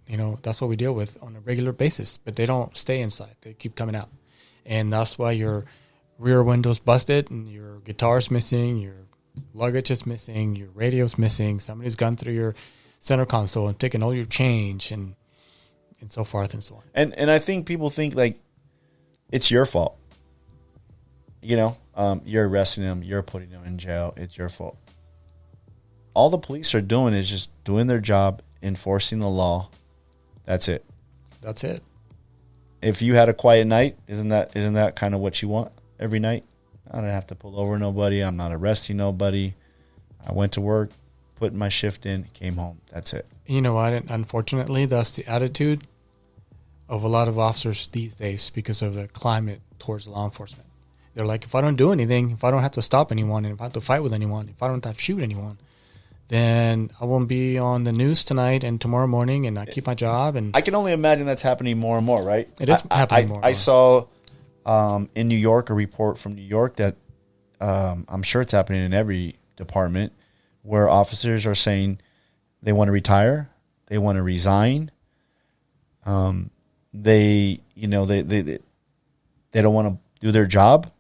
what we deal with on a regular basis. But they don't stay inside; they keep coming out, and that's why your rear window's busted, and your guitar's missing, your luggage is missing, your radio's missing. Somebody's gone through your center console and taken all your change, and so forth and so on. And I think people think like it's your fault. You know, you're arresting them, you're putting them in jail. It's your fault. All the police are doing is just doing their job, enforcing the law. That's it. That's it. If you had a quiet night, isn't that kind of what you want every night? I don't have to pull over nobody. I'm not arresting nobody. I went to work, put my shift in, came home. That's it. You know what? Unfortunately, that's the attitude of a lot of officers these days because of the climate towards law enforcement. They're like, if I don't do anything, if I don't have to stop anyone, and if I have to fight with anyone, if I don't have to shoot anyone, then I won't be on the news tonight and tomorrow morning, and I keep my job. And I can only imagine that's happening more and more, right? It is happening more and more. I saw in New York a report from New York that I'm sure it's happening in every department, where officers are saying they want to retire, they want to resign, they don't want to do their job.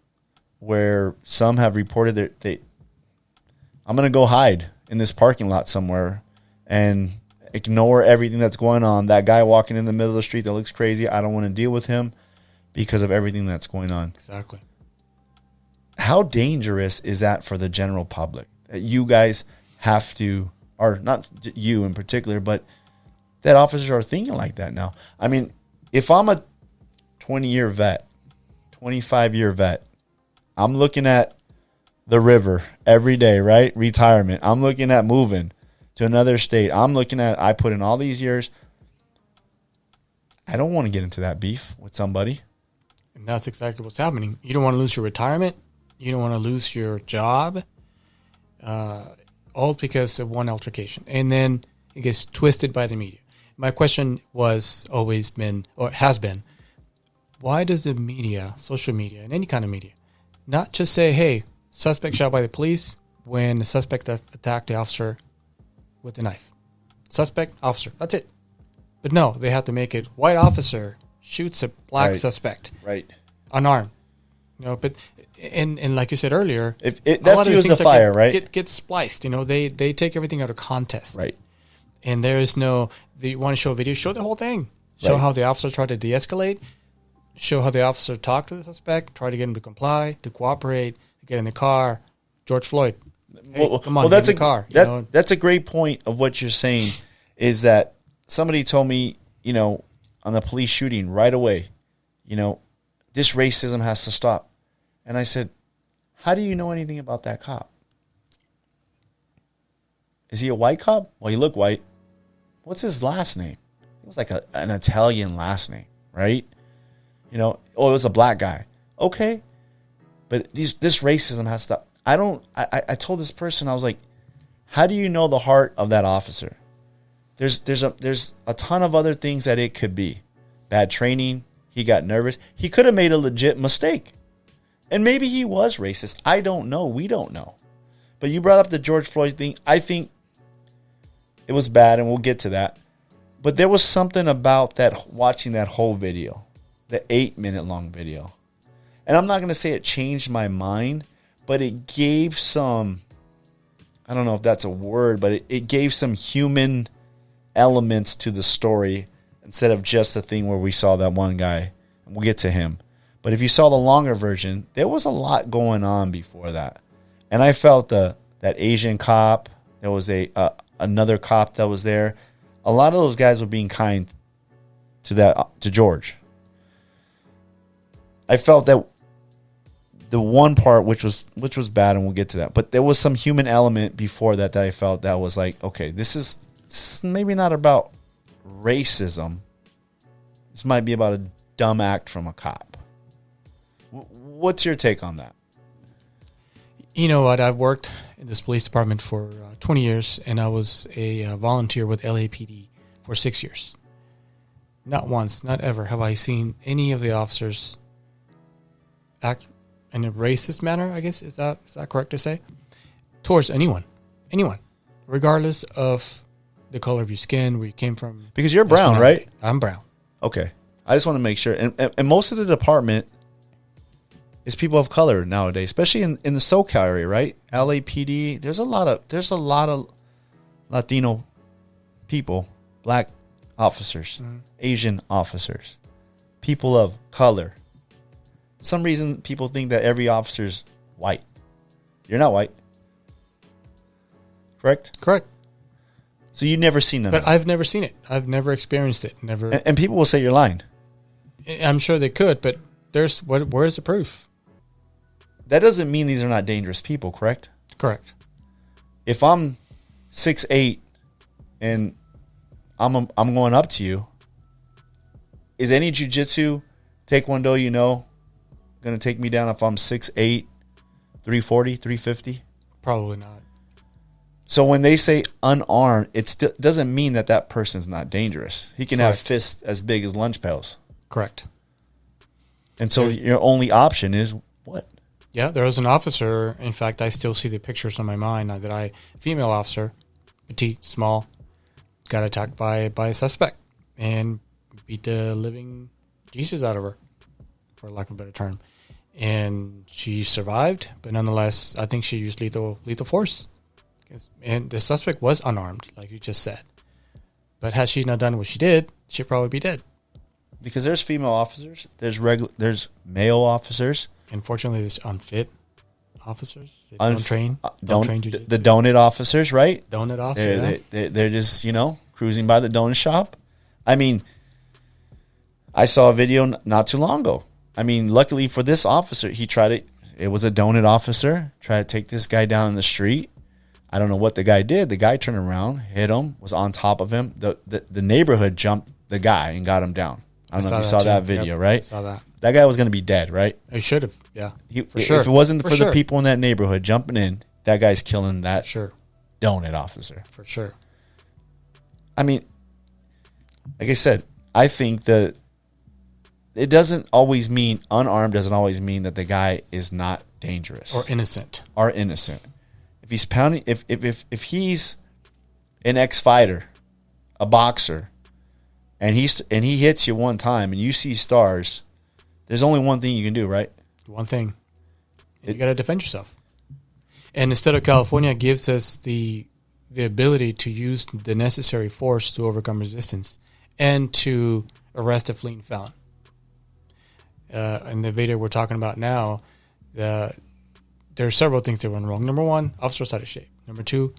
Where some have reported that I'm going to go hide in this parking lot somewhere and ignore everything that's going on. That guy walking in the middle of the street that looks crazy, I don't want to deal with him because of everything that's going on. Exactly. How dangerous is that for the general public? That you guys have to, or not you in particular, but that officers are thinking like that now. I mean, if I'm a 20-year vet, 25-year vet, I'm looking at the river every day, right? Retirement. I'm looking at moving to another state. I'm looking at, I put in all these years. I don't want to get into that beef with somebody. And that's exactly what's happening. You don't want to lose your retirement. You don't want to lose your job. All because of one altercation. And then it gets twisted by the media. My question has been, why does the media, social media, and any kind of media, not just say, hey, suspect shot by the police when the suspect attacked the officer with a knife? Suspect, officer, that's it. But no, they have to make it white officer shoots a black suspect. Right. Unarmed. You know, but and like you said earlier, if that fuels the fire, right? Get spliced. You know, they take everything out of context. Right. And there's no, you want to show a video, show the whole thing. Show how the officer tried to de-escalate. Show how the officer talked to the suspect, try to get him to comply, to cooperate, to get in the car. George Floyd. Hey, come on, that's get in the car. That's a great point of what you're saying, is that somebody told me, on the police shooting right away, this racism has to stop. And I said, how do you know anything about that cop? Is he a white cop? Well, he looked white. What's his last name? It was like an Italian last name, right? You know, oh, it was a black guy. Okay. But this racism has to stop. I told this person, I was like, how do you know the heart of that officer? There's a ton of other things that it could be. Bad training. He got nervous. He could have made a legit mistake. And maybe he was racist. I don't know. We don't know. But you brought up the George Floyd thing. I think it was bad, and we'll get to that. But there was something about that, watching that whole video, the 8-minute long video. And I'm not going to say it changed my mind, but it gave some, I don't know if that's a word, but it gave some human elements to the story instead of just the thing where we saw that one guy. And we'll get to him. But if you saw the longer version, there was a lot going on before that. And I felt that Asian cop, there was another cop that was there. A lot of those guys were being kind to George. I felt that the one part which was bad, and we'll get to that, but there was some human element before that I felt that was like, okay, this is maybe not about racism. This might be about a dumb act from a cop. What's your take on that? You know what? I've worked in this police department for 20 years, and I was a volunteer with LAPD for 6 years. Not once, not ever have I seen any of the officers act in a racist manner, I guess. Is that correct to say? Towards anyone, regardless of the color of your skin, where you came from. Because you're brown, right? I'm brown. Okay. I just want to make sure. And most of the department is people of color nowadays, especially in the SoCal area, right? LAPD. There's a lot of Latino people, black officers, Asian officers, people of color. For some reason, people think that every officer's white. You're not white. Correct? Correct. So you've never seen none of But I've never seen it. I've never experienced it. Never. And people will say you're lying. I'm sure they could, but where's the proof? That doesn't mean these are not dangerous people, correct? Correct. If I'm 6'8" and I'm going up to you, is any jiu-jitsu, taekwondo, going to take me down if I'm 6'8", 340, 350? Probably not. So when they say unarmed, it still doesn't mean that person's not dangerous. He can have fists as big as lunch pails. Correct. And so your only option is what? Yeah, there was an officer. In fact, I still see the pictures on my mind female officer, petite, small, got attacked by a suspect and beat the living Jesus out of her, for lack of a better term. And she survived, but nonetheless, I think she used lethal force. And the suspect was unarmed, like you just said. But had she not done what she did, she'd probably be dead. Because there's female officers, there's male officers. Unfortunately, there's unfit officers. They don't train jiu-jitsu. The donut officers, right? Donut officers. They're just cruising by the donut shop. I mean, I saw a video not too long ago. I mean, luckily for this officer, it was a donut officer, tried to take this guy down in the street. I don't know what the guy did. The guy turned around, hit him, was on top of him. The neighborhood jumped the guy and got him down. I don't know if you saw that video, right? Saw that. That guy was going to be dead, right? He should have, yeah. For sure. If it wasn't for the people in that neighborhood jumping in, that guy's killing that donut officer. For sure. I mean, like I said, I think that it doesn't always mean, unarmed doesn't always mean that the guy is not dangerous. Or innocent. If he's pounding, if he's an ex-fighter, a boxer, and he hits you one time and you see stars, there's only one thing you can do, right? One thing. You got to defend yourself. And the state of California gives us the ability to use the necessary force to overcome resistance and to arrest a fleeing felon. In the video we're talking about now, there are several things that went wrong. Number one, officer's out of shape. Number two,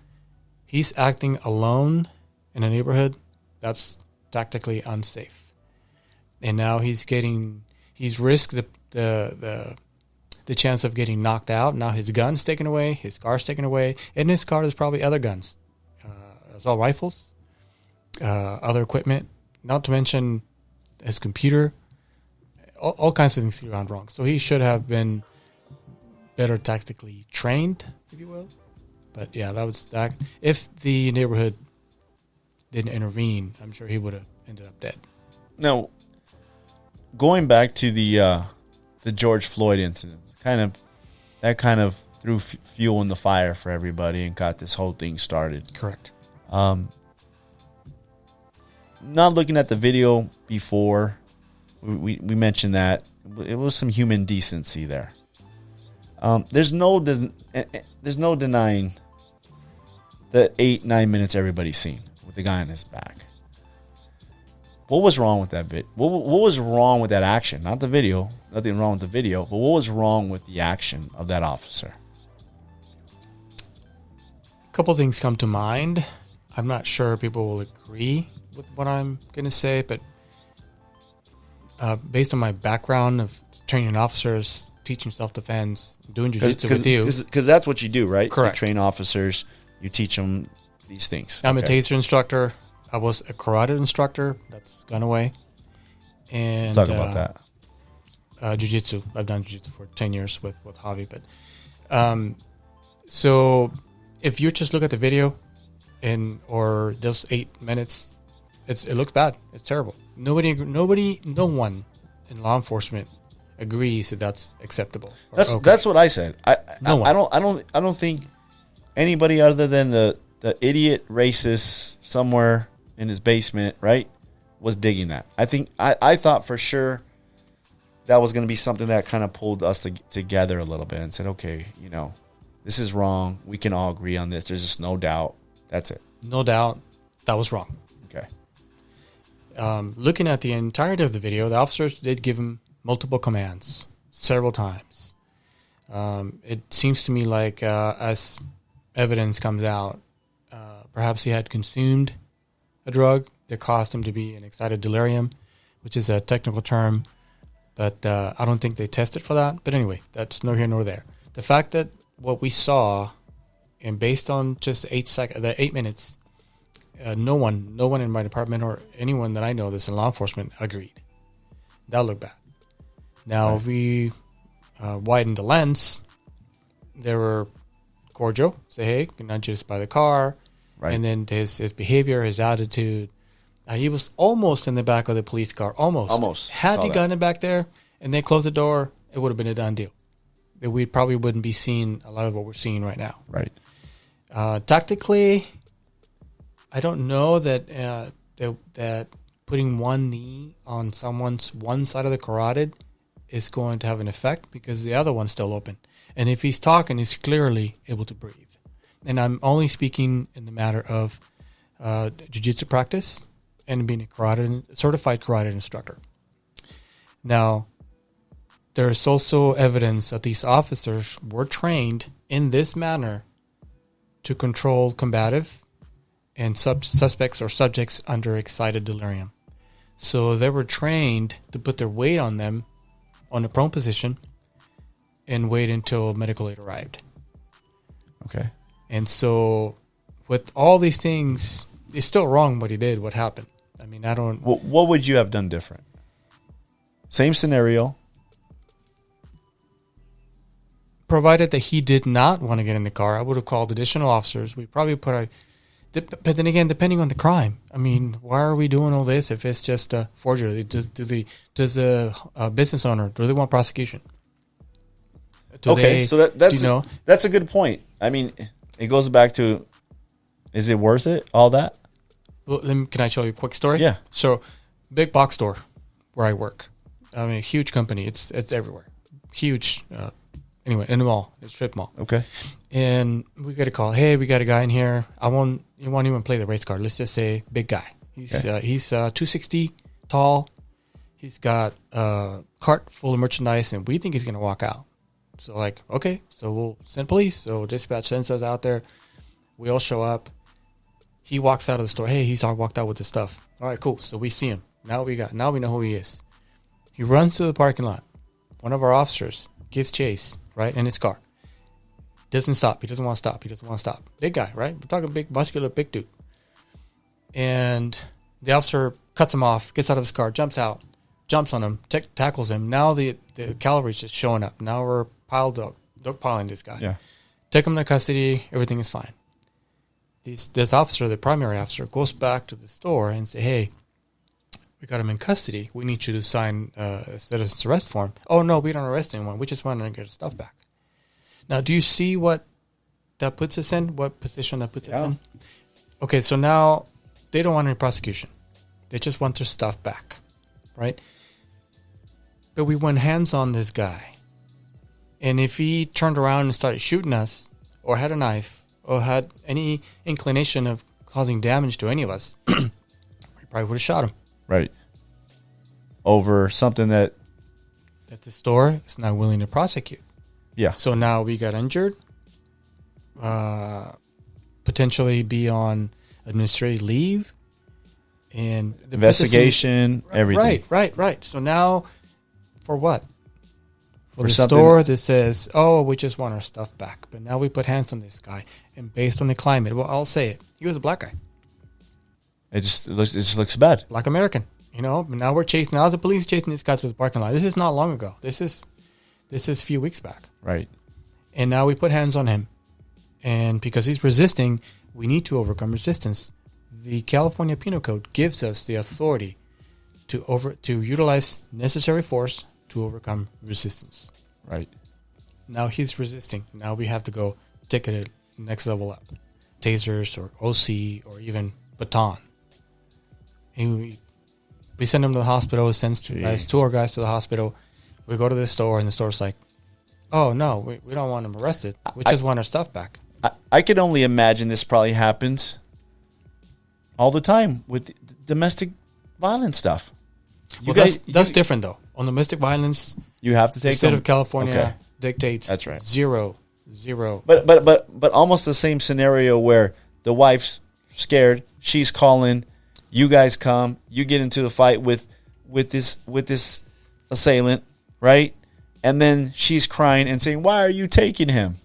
he's acting alone in a neighborhood that's tactically unsafe. And now he's risked the the chance of getting knocked out. Now his gun's taken away, his car's taken away. In his car, there's probably other guns, assault rifles, other equipment, not to mention his computer. All kinds of things could have gone wrong. So he should have been better tactically trained, if you will. But yeah, that was that. If the neighborhood didn't intervene, I'm sure he would have ended up dead. Now, going back to the George Floyd incident, that kind of threw fuel in the fire for everybody and got this whole thing started. Correct. Not looking at the video before, we mentioned that it was some human decency there. There's no denying the 8-9 minutes everybody's seen with the guy on his back. What was wrong with that what was wrong with that action? Not the video. Nothing wrong with the video, but what was wrong with the action of that officer? A couple things come to mind. I'm not sure people will agree with what I'm going to say, but based on my background of training officers, teaching self-defense, doing jiu-jitsu with you. Because that's what you do, right? Correct. You train officers, you teach them these things. I'm a taser instructor. I was a karate instructor. That's gone away. And Talk about that. Jiu-jitsu. I've done jiu-jitsu for 10 years with Javi. But so if you just look at the video or those 8 minutes, it looks bad. It's terrible. No one in law enforcement agrees that that's acceptable. That's what I said. I don't think anybody other than the idiot racist somewhere in his basement, right, was digging that. I thought for sure that was going to be something that kind of pulled us together a little bit and said, okay, this is wrong. We can all agree on this. There's just no doubt. That's it. No doubt that was wrong. Okay. Looking at the entirety of the video, the officers did give him multiple commands several times. It seems to me like as evidence comes out, perhaps he had consumed a drug that caused him to be in excited delirium, which is a technical term, but I don't think they tested for that. But anyway, that's nor here nor there. The fact that what we saw, and based on just the 8 minutes, no one in my department or anyone that I know that's in law enforcement agreed. That looked bad. Now, if we widened the lens, they were cordial. Say, hey, you're not just by the car. Right. And then his behavior, his attitude. He was almost in the back of the police car. Almost. Had he gotten it back there and they closed the door, it would have been a done deal. We probably wouldn't be seeing a lot of what we're seeing right now. Right. Tactically, I don't know that putting one knee on someone's one side of the carotid is going to have an effect because the other one's still open. And if he's talking, he's clearly able to breathe. And I'm only speaking in the matter of jiu-jitsu practice and being a certified karate instructor. Now, there's also evidence that these officers were trained in this manner to control combative and suspects or subjects under excited delirium. So they were trained to put their weight on them on a prone position and wait until medical aid arrived. Okay. And so with all these things, it's still wrong what he did, what happened. I mean, I don't... What would you have done different? Same scenario. Provided that he did not want to get in the car, I would have called additional officers. We probably but then again, depending on the crime. I mean, why are we doing all this if it's just a forgery? Does the business owner, do they want prosecution? That's a good point. I mean, it goes back to, is it worth it, all that? Well, can I show you a quick story? Yeah. So, big box store where I work. I mean, huge company. It's everywhere. Huge. Anyway, in the mall. It's strip mall. Okay. And we get a call. Hey, we got a guy in here. You won't even play the race card. Let's just say big guy. He's 260 tall. He's got a cart full of merchandise, and we think he's going to walk out. So okay, so we'll send police. So dispatch sends us out there. We all show up. He walks out of the store. Hey, he's walked out with his stuff. All right, cool. So we see him. Now we know who he is. He runs to the parking lot. One of our officers gives chase, right, in his car. Doesn't stop. He doesn't want to stop. He doesn't want to stop. Big guy, right? We're talking big, muscular, big dude. And the officer cuts him off, gets out of his car, jumps out, jumps on him, tackles him. Now the cavalry's just showing up. Now we're dogpiling this guy. Yeah. Take him to custody. Everything is fine. This officer, the primary officer, goes back to the store and say, hey, we got him in custody. We need you to sign a citizen's arrest form. Oh, no, we don't arrest anyone. We just want to get our stuff back. Now, do you see what that puts us in? What position that puts us in? Okay, so now they don't want any prosecution. They just want their stuff back, right? But we went hands on this guy. And if he turned around and started shooting us or had a knife or had any inclination of causing damage to any of us, we probably would have shot him. Right. Over something that the store is not willing to prosecute. Yeah. So now we got injured, potentially be on administrative leave, and the investigation, everything. Right. So now, for what? For the something store that says, "Oh, we just want our stuff back," but now we put hands on this guy, and based on the climate, well, I'll say it. He was a black guy. It just looks bad. Black American. But now we're chasing. Now the police chasing these guys with the parking lot. This is not long ago. This is a few weeks back. Right. And now we put hands on him. And because he's resisting, we need to overcome resistance. The California Penal Code gives us the authority to utilize necessary force to overcome resistance. Right. Now he's resisting. Now we have to go take it next level up. Tasers or OC or even baton. And we send him to the hospital, sends two our guys to the hospital. We go to the store, and the store's like, oh, no, we don't want him arrested. We just want our stuff back. I can only imagine this probably happens all the time with domestic violence stuff. That's different, though. On domestic violence, you have to take the state of California dictates that's right. Zero. But almost the same scenario where the wife's scared, she's calling, you guys come, you get into the fight with this assailant, right? And then she's crying and saying, why are you taking him?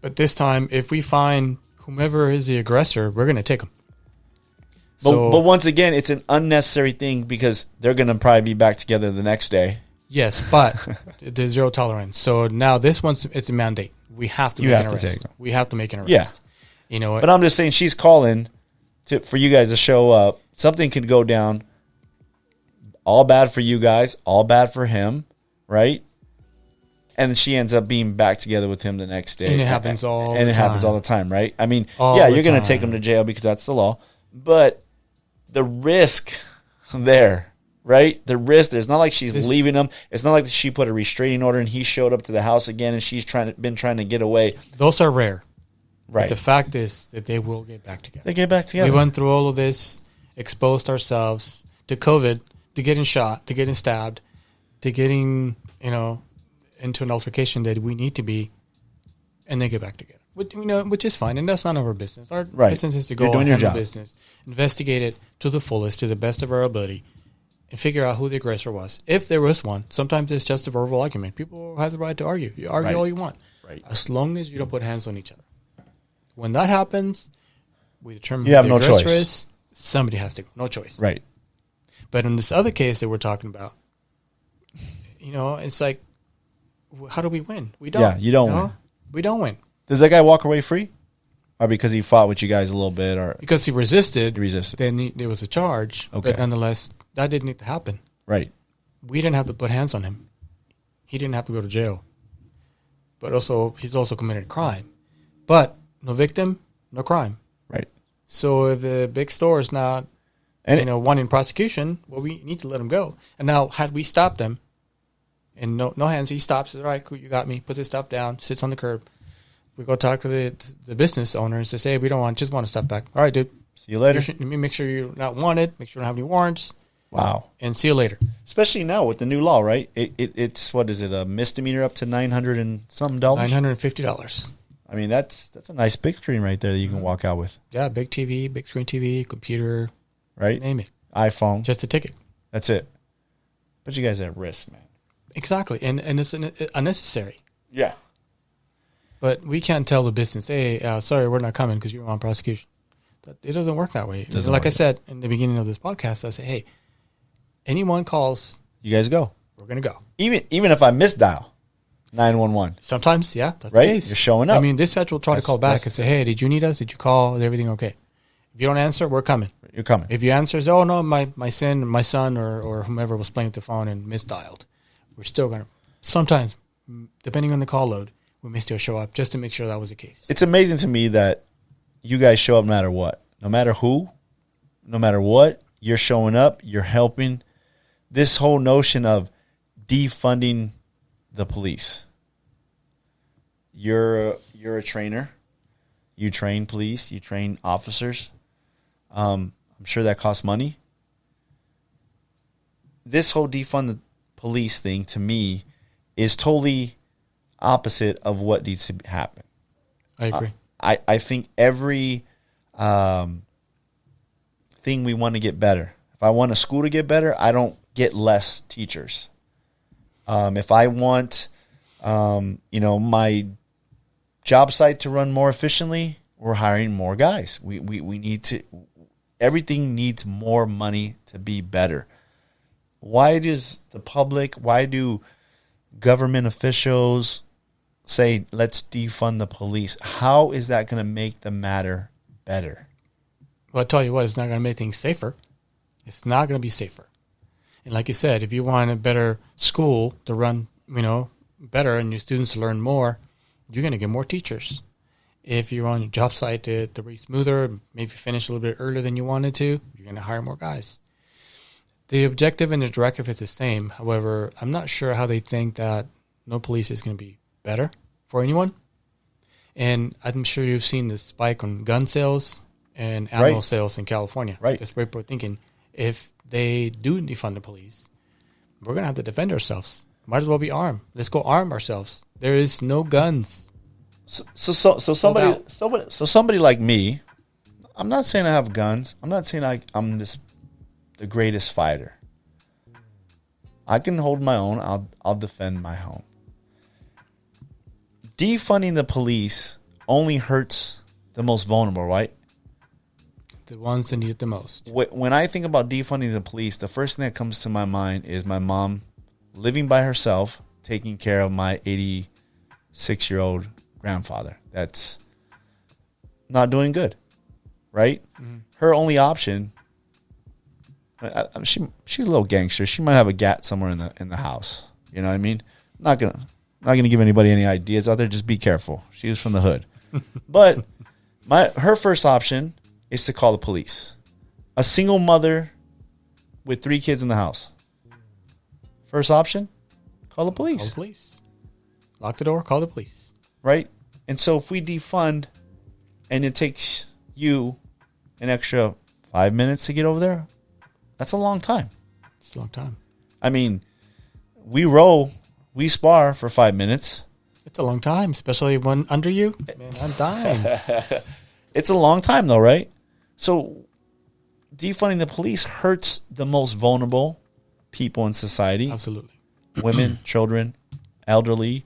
But this time, if we find whomever is the aggressor, we're going to take him. But once again, it's an unnecessary thing because they're going to probably be back together the next day. Yes, but there's zero tolerance. So now this one's it's a mandate. We have to make an arrest. We have to make an arrest. Yeah. You know what? But I'm just saying she's calling for you guys to show up. Something could go down. All bad for you guys. All bad for him. Right? And she ends up being back together with him the next day. And it happens all the time. And it happens all the time, right? I mean, all you're going to take him to jail because that's the law. But the risk there, right? The risk there. It's not like she's leaving him. It's not like she put a restraining order and he showed up to the house again and she's been trying to get away. Those are rare. Right. But the fact is that they will get back together. They get back together. We went through all of this, exposed ourselves to COVID, to getting shot, to getting stabbed, to getting, into an altercation that we need to be, and they get back together. Which is fine, and that's none of our business. Our business is to go and handle business, investigate it to the fullest, to the best of our ability, and figure out who the aggressor was. If there was one, sometimes it's just a verbal argument. People have the right to argue. You argue all you want, as long as you don't put hands on each other. When that happens, we determine you have who the no aggressor choice. is. Somebody has to go. No choice. Right. But in this other case that we're talking about, it's like, how do we win? We don't. Yeah, you don't win. We don't win. Does that guy walk away free? Or because he fought with you guys a little bit? Or because he resisted. Then there was a charge. Okay. But nonetheless, that didn't need to happen. Right. We didn't have to put hands on him. He didn't have to go to jail. But also, he's also committed a crime. But no victim, no crime. Right. So if the big store is not, wanting prosecution, well, we need to let him go. And now, had we stopped him, and no hands, he stops, says, all right, cool, you got me, puts his stuff down, sits on the curb. We go talk to the business owner and says, hey, we don't just want to step back. All right, dude. See you later. Let me make sure you're not wanted, make sure you don't have any warrants. Wow. And see you later. Especially now with the new law, right? It's what is it, a misdemeanor up to $900 and something dollars? $950. I mean, that's a nice big screen right there that you can walk out with. Yeah, big TV, big screen TV, computer, right? Name it. iPhone. Just a ticket. That's it. But you guys are at risk, man. Exactly, and it's unnecessary. Yeah. But we can't tell the business, hey, sorry, we're not coming because you're on prosecution. It doesn't work that way. Like I said in the beginning of this podcast, I say, hey, anyone calls, you guys go. we're going to go. Even if I misdial 911. Sometimes, yeah, that's Right? the case. You're showing up. I mean, dispatch will try to call back and say, hey, did you need us? Did you call? Is everything okay? If you don't answer, we're coming. You're coming. If you answer, oh, no, my son or whomever was playing with the phone and misdialed, we're still going to, sometimes, depending on the call load, we may still show up just to make sure that was the case. It's amazing to me that you guys show up no matter what. No matter who, no matter what, you're showing up, you're helping. This whole notion of defunding the police. You're a trainer. You train police. You train officers. I'm sure that costs money. This whole defund the police thing, to me, is totally opposite of what needs to happen. I agree. I think every thing we want to get better. If I want a school to get better, I don't get less teachers. If I want, my job site to run more efficiently, we're hiring more guys. We need to. Everything needs more money to be better. Why does the public? Why do government officials say, let's defund the police? How is that going to make the matter better? Well, I'll tell you what, it's not going to make things safer. It's not going to be safer. And like you said, if you want a better school to run, better and your students to learn more, you're going to get more teachers. If you're on your job site to be smoother, maybe finish a little bit earlier than you wanted to, you're going to hire more guys. The objective and the directive is the same. However, I'm not sure how they think that no police is going to be better for anyone. And I'm sure you've seen the spike on gun sales and ammo sales in California. Right. Because people are thinking, if they do defund the police, we're going to have to defend ourselves. Might as well be armed. Let's go arm ourselves. There is no guns. So somebody like me, I'm not saying I have guns. I'm not saying I'm the greatest fighter. I can hold my own. I'll defend my home. Defunding the police only hurts the most vulnerable, right? The ones that need it the most. When I think about defunding the police, the first thing that comes to my mind is my mom living by herself, taking care of my 86-year-old grandfather. That's not doing good, right? Mm-hmm. Her only option, she's a little gangster. She might have a gat somewhere in the house. You know what I mean? Not gonna give anybody any ideas out there. Just be careful. She was from the hood, but her first option is to call the police. A single mother with 3 kids in the house. First option, call the police. Call the police. Lock the door, call the police. Right? And so if we defund and it takes you an extra 5 minutes to get over there, that's a long time. It's a long time. I mean, we spar for 5 minutes. It's a long time, especially when under you. Man, I'm dying. It's a long time though, right? So defunding the police hurts the most vulnerable people in society. Absolutely. Women, children, elderly.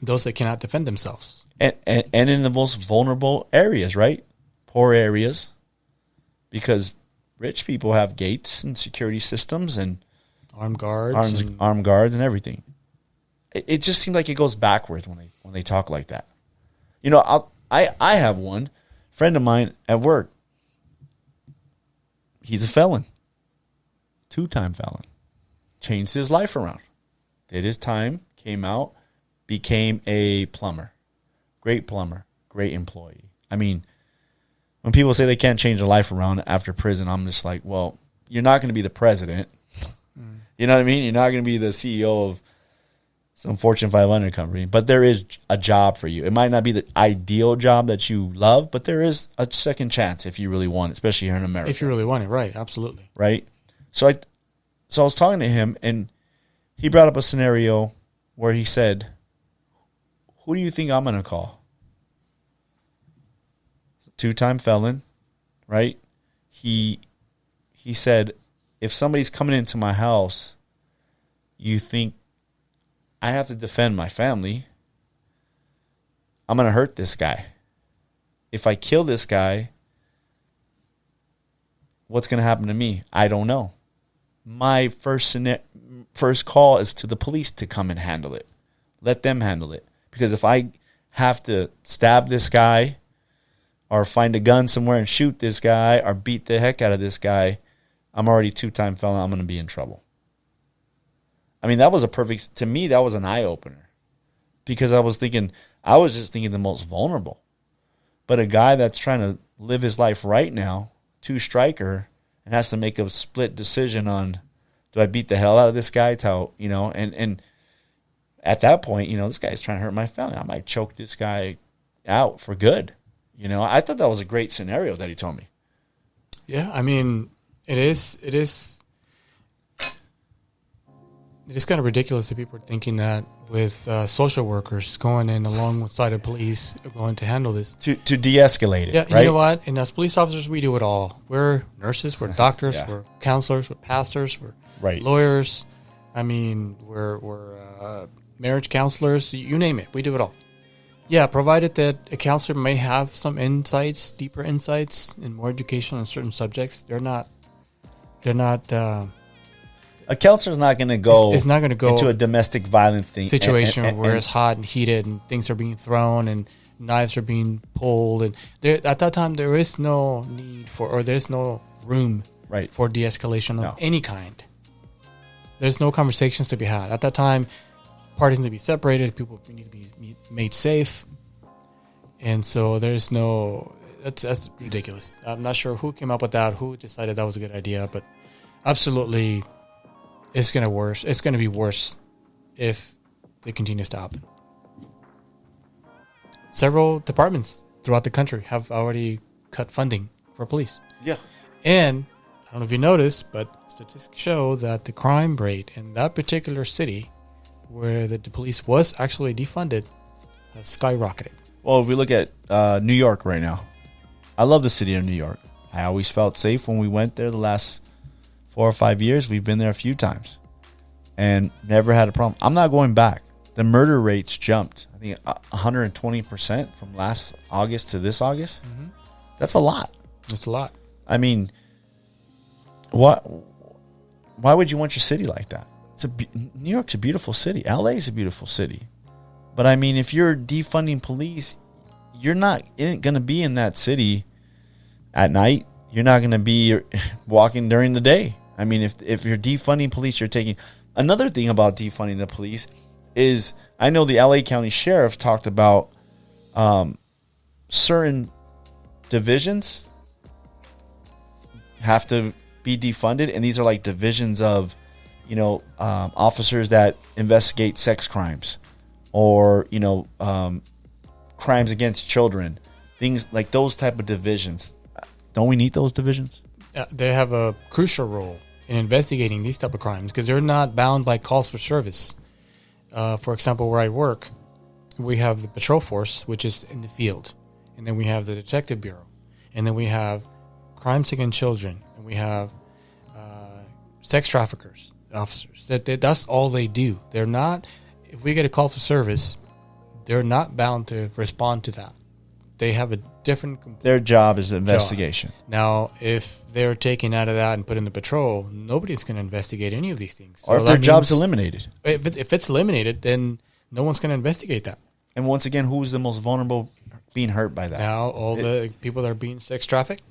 Those that cannot defend themselves. And in the most vulnerable areas, right? Poor areas. Because rich people have gates and security systems and armed guards. Armed guards and everything. It just seems like it goes backwards when they talk like that. I have one friend of mine at work. He's a felon. 2-time felon. Changed his life around. Did his time, came out, became a plumber. Great plumber. Great employee. I mean, when people say they can't change their life around after prison, I'm just like, well, you're not going to be the president. You know what I mean? You're not going to be the CEO of some Fortune 500 company, but there is a job for you. It might not be the ideal job that you love, but there is a second chance if you really want it, especially here in America. If you really want it, right? Absolutely. Right? So I was talking to him, and he brought up a scenario where he said, who do you think I'm going to call? 2-time felon, right? He said, if somebody's coming into my house, you think I have to defend my family. I'm going to hurt this guy. If I kill this guy, what's going to happen to me? I don't know. My first call is to the police to come and handle it. Let them handle it. Because if I have to stab this guy or find a gun somewhere and shoot this guy or beat the heck out of this guy, I'm already 2-time felon. I'm going to be in trouble. I mean, that was to me, that was an eye-opener. Because I was just thinking the most vulnerable. But a guy that's trying to live his life right now, 2-striker, and has to make a split decision on, do I beat the hell out of this guy? And at that point, this guy's trying to hurt my family. I might choke this guy out for good. I thought that was a great scenario that he told me. Yeah, I mean, it is kind of ridiculous that people are thinking that with social workers going in alongside of police are going to handle this. To de-escalate it, yeah, right? You know what? And as police officers, we do it all. We're nurses, we're doctors, Yeah. we're counselors, we're pastors, we're Right. lawyers. I mean, we're marriage counselors, you name it. We do it all. Yeah, provided that a counselor may have some insights, deeper insights, and more education on certain subjects. They're not. A counselor's not going to go. It's not going to go into a domestic violence thing situation where it's hot and heated and things are being thrown and knives are being pulled, and at that time there is no need for, or there's no room Right. for de-escalation No. of any kind. There's no conversations to be had at that time. Parties need to be separated. People need to be made safe, and so there's no. That's ridiculous. I'm not sure who came up with that, who decided that was a good idea, but absolutely, it's gonna worse. It's gonna be worse if it continues to happen. Several departments throughout the country have already cut funding for police. Yeah. And I don't know if you noticed, but statistics show that the crime rate in that particular city where the police was actually defunded has skyrocketed. Well, if we look at New York right now, I love the city of New York. I always felt safe when we went there the last 4 or 5 years. We've been there a few times and never had a problem. I'm not going back. The murder rates jumped, I think, 120% from last August to this August. Mm-hmm. That's a lot. It's a lot. I mean, why would you want your city like that? New York's a beautiful city. LA is a beautiful city. But I mean, if you're defunding police, you're not going to be in that city at night. You're not going to be walking during the day. I mean, if you're defunding police, you're taking... Another thing about defunding the police is, I know the LA County Sheriff talked about certain divisions have to be defunded, and these are like divisions of, officers that investigate sex crimes or, crimes against children, things like those type of divisions. Don't we need those divisions? They have a crucial role in investigating these type of crimes because they're not bound by calls for service. For example, where I work, we have the patrol force, which is in the field, and then we have the detective bureau, and then we have crimes against children, and we have sex traffickers officers. That's all they do. They're not. If we get a call for service, they're not bound to respond to that. They have a different. Their job is investigation. Now, if they're taken out of that and put in the patrol, nobody's going to investigate any of these things. Or if their job's eliminated. If it's eliminated, then no one's going to investigate that. And once again, who's the most vulnerable being hurt by that? Now, all the people that are being sex trafficked,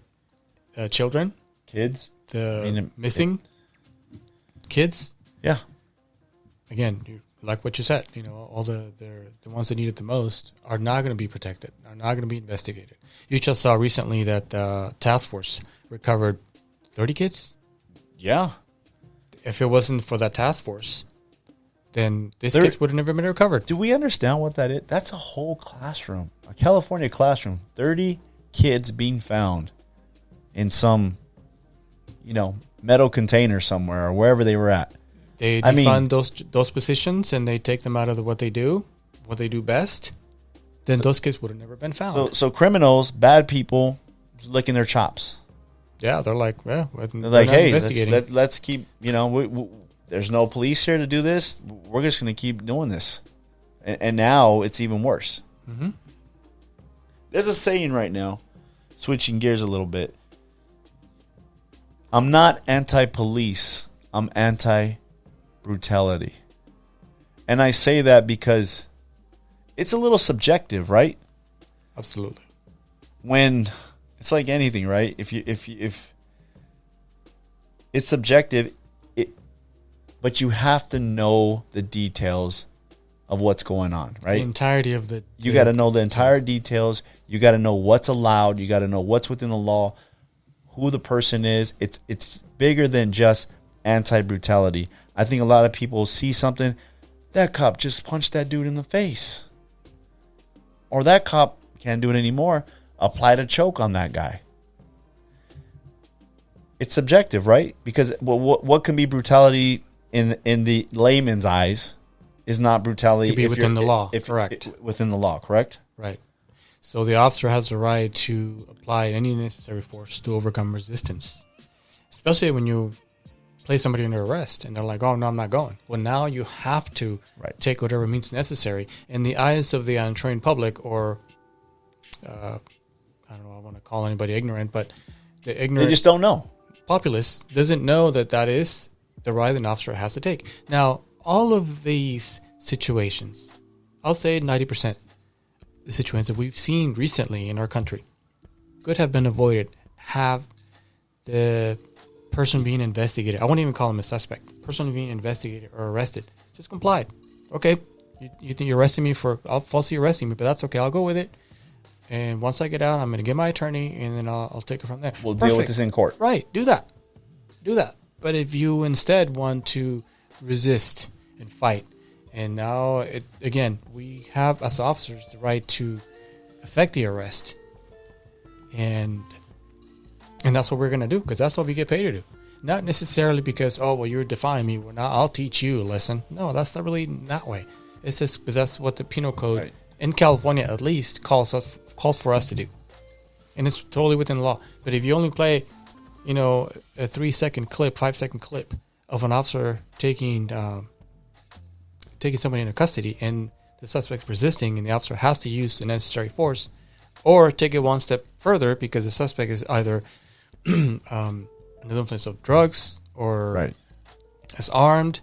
children, kids, missing kids. Yeah. Again, like what you said, all the ones that need it the most are not going to be protected, are not going to be investigated. You just saw recently that task force recovered 30 kids. Yeah. If it wasn't for that task force, then these kids would have never been recovered. Do we understand what that is? That's a whole classroom, a California classroom. 30 kids being found in some, metal container somewhere or wherever they were at. They defund those positions and they take them out of what they do best. Then those kids would have never been found. So criminals, bad people, licking their chops. Yeah, they're like, they're like, hey, let's keep, there's no police here to do this. We're just going to keep doing this. And now it's even worse. Mm-hmm. There's a saying right now, switching gears a little bit. I'm not anti-police. I'm anti-brutality. And I say that because it's a little subjective, right? Absolutely. When it's like anything, right? If it's subjective, but you have to know the details of what's going on, right? The entirety of the... You got to know the entire details. You got to know what's allowed. You got to know what's within the law, who the person is. It's bigger than just anti-brutality. I think a lot of people see something, that cop just punched that dude in the face. Or that cop can't do it anymore, applied a choke on that guy. It's subjective, right? Because what can be brutality in the layman's eyes is not brutality. Could be within the law, correct. Within the law, correct? Right. So the officer has the right to apply any necessary force to overcome resistance, especially when you place somebody under arrest and they're like, oh, no, I'm not going. Well, now you have to take whatever means necessary. In the eyes of the untrained public, or I don't know, I want to call anybody ignorant, but the ignorant... They just don't know. Populace doesn't know that is the right an officer has to take. Now, all of these situations, I'll say 90%, the situations that we've seen recently in our country could have been avoided, have the person being investigated, I won't even call him a suspect, person being investigated or arrested, just complied. Okay, you think you're arresting me for falsely arresting me, but that's okay, I'll go with it. And once I get out, I'm going to get my attorney, and then I'll take it from there. We'll deal with this in court. Right, do that. But if you instead want to resist and fight, and now, we have, as officers, the right to effect the arrest. And that's what we're going to do, because that's what we get paid to do. Not necessarily because, oh, well, you're defying me. Well, now I'll teach you a lesson. No, that's not really that way. It's just because that's what the penal code, in California at least, calls for us to do. And it's totally within the law. But if you only play, a 3-second clip, 5-second clip of an officer taking somebody into custody and the suspect's resisting and the officer has to use the necessary force, or take it one step further because the suspect is either under the influence of drugs or is armed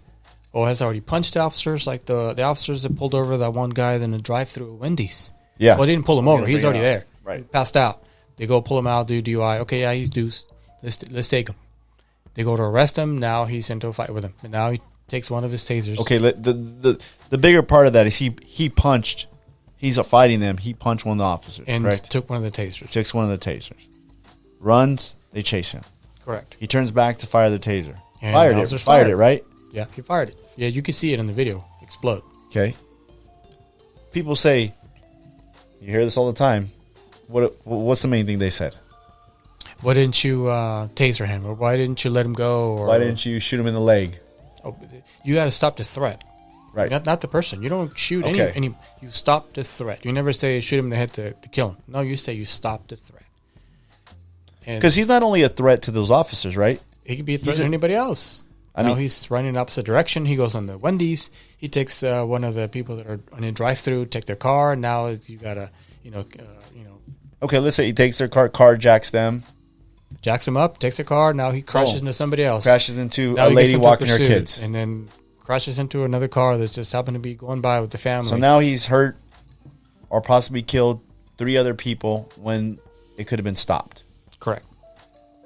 or has already punched officers, like the officers that pulled over that one guy in the drive-thru at Wendy's. Yeah. Well, they didn't pull him over. He's already there. Right. He passed out. They go pull him out, do DUI. Okay, yeah, he's deuced. Let's take him. They go to arrest him. Now he's into a fight with him. And now he takes one of his tasers. Okay, the bigger part of that is he punched. He's fighting them. He punched one of the officers. And correct? Took one of the tasers. Takes one of the tasers. Runs. They chase him. Correct. He turns back to fire the taser. And Fired it, right? Yeah, he fired it. Yeah, you can see it in the video. Explode. Okay. People say, you hear this all the time. What's the main thing they said? Why didn't you taser him? Or why didn't you let him go? Or why didn't you shoot him in the leg? Oh, you got to stop the threat. Right. Not the person. You don't shoot any. You stop the threat. You never say shoot him in the head to kill him. No, you say you stop the threat. Because he's not only a threat to those officers, right? He could be a threat to anybody else. He's running in the opposite direction. He goes on the Wendy's. He takes one of the people that are on a drive-through, take their car. Now you gotta, Okay, let's say he takes their car, jacks them. Jacks them up, takes their car. Now he crashes into somebody else. Crashes into a lady walking her kids. And then crashes into another car that's just happened to be going by with the family. So now he's hurt or possibly killed 3 other people when it could have been stopped. Correct.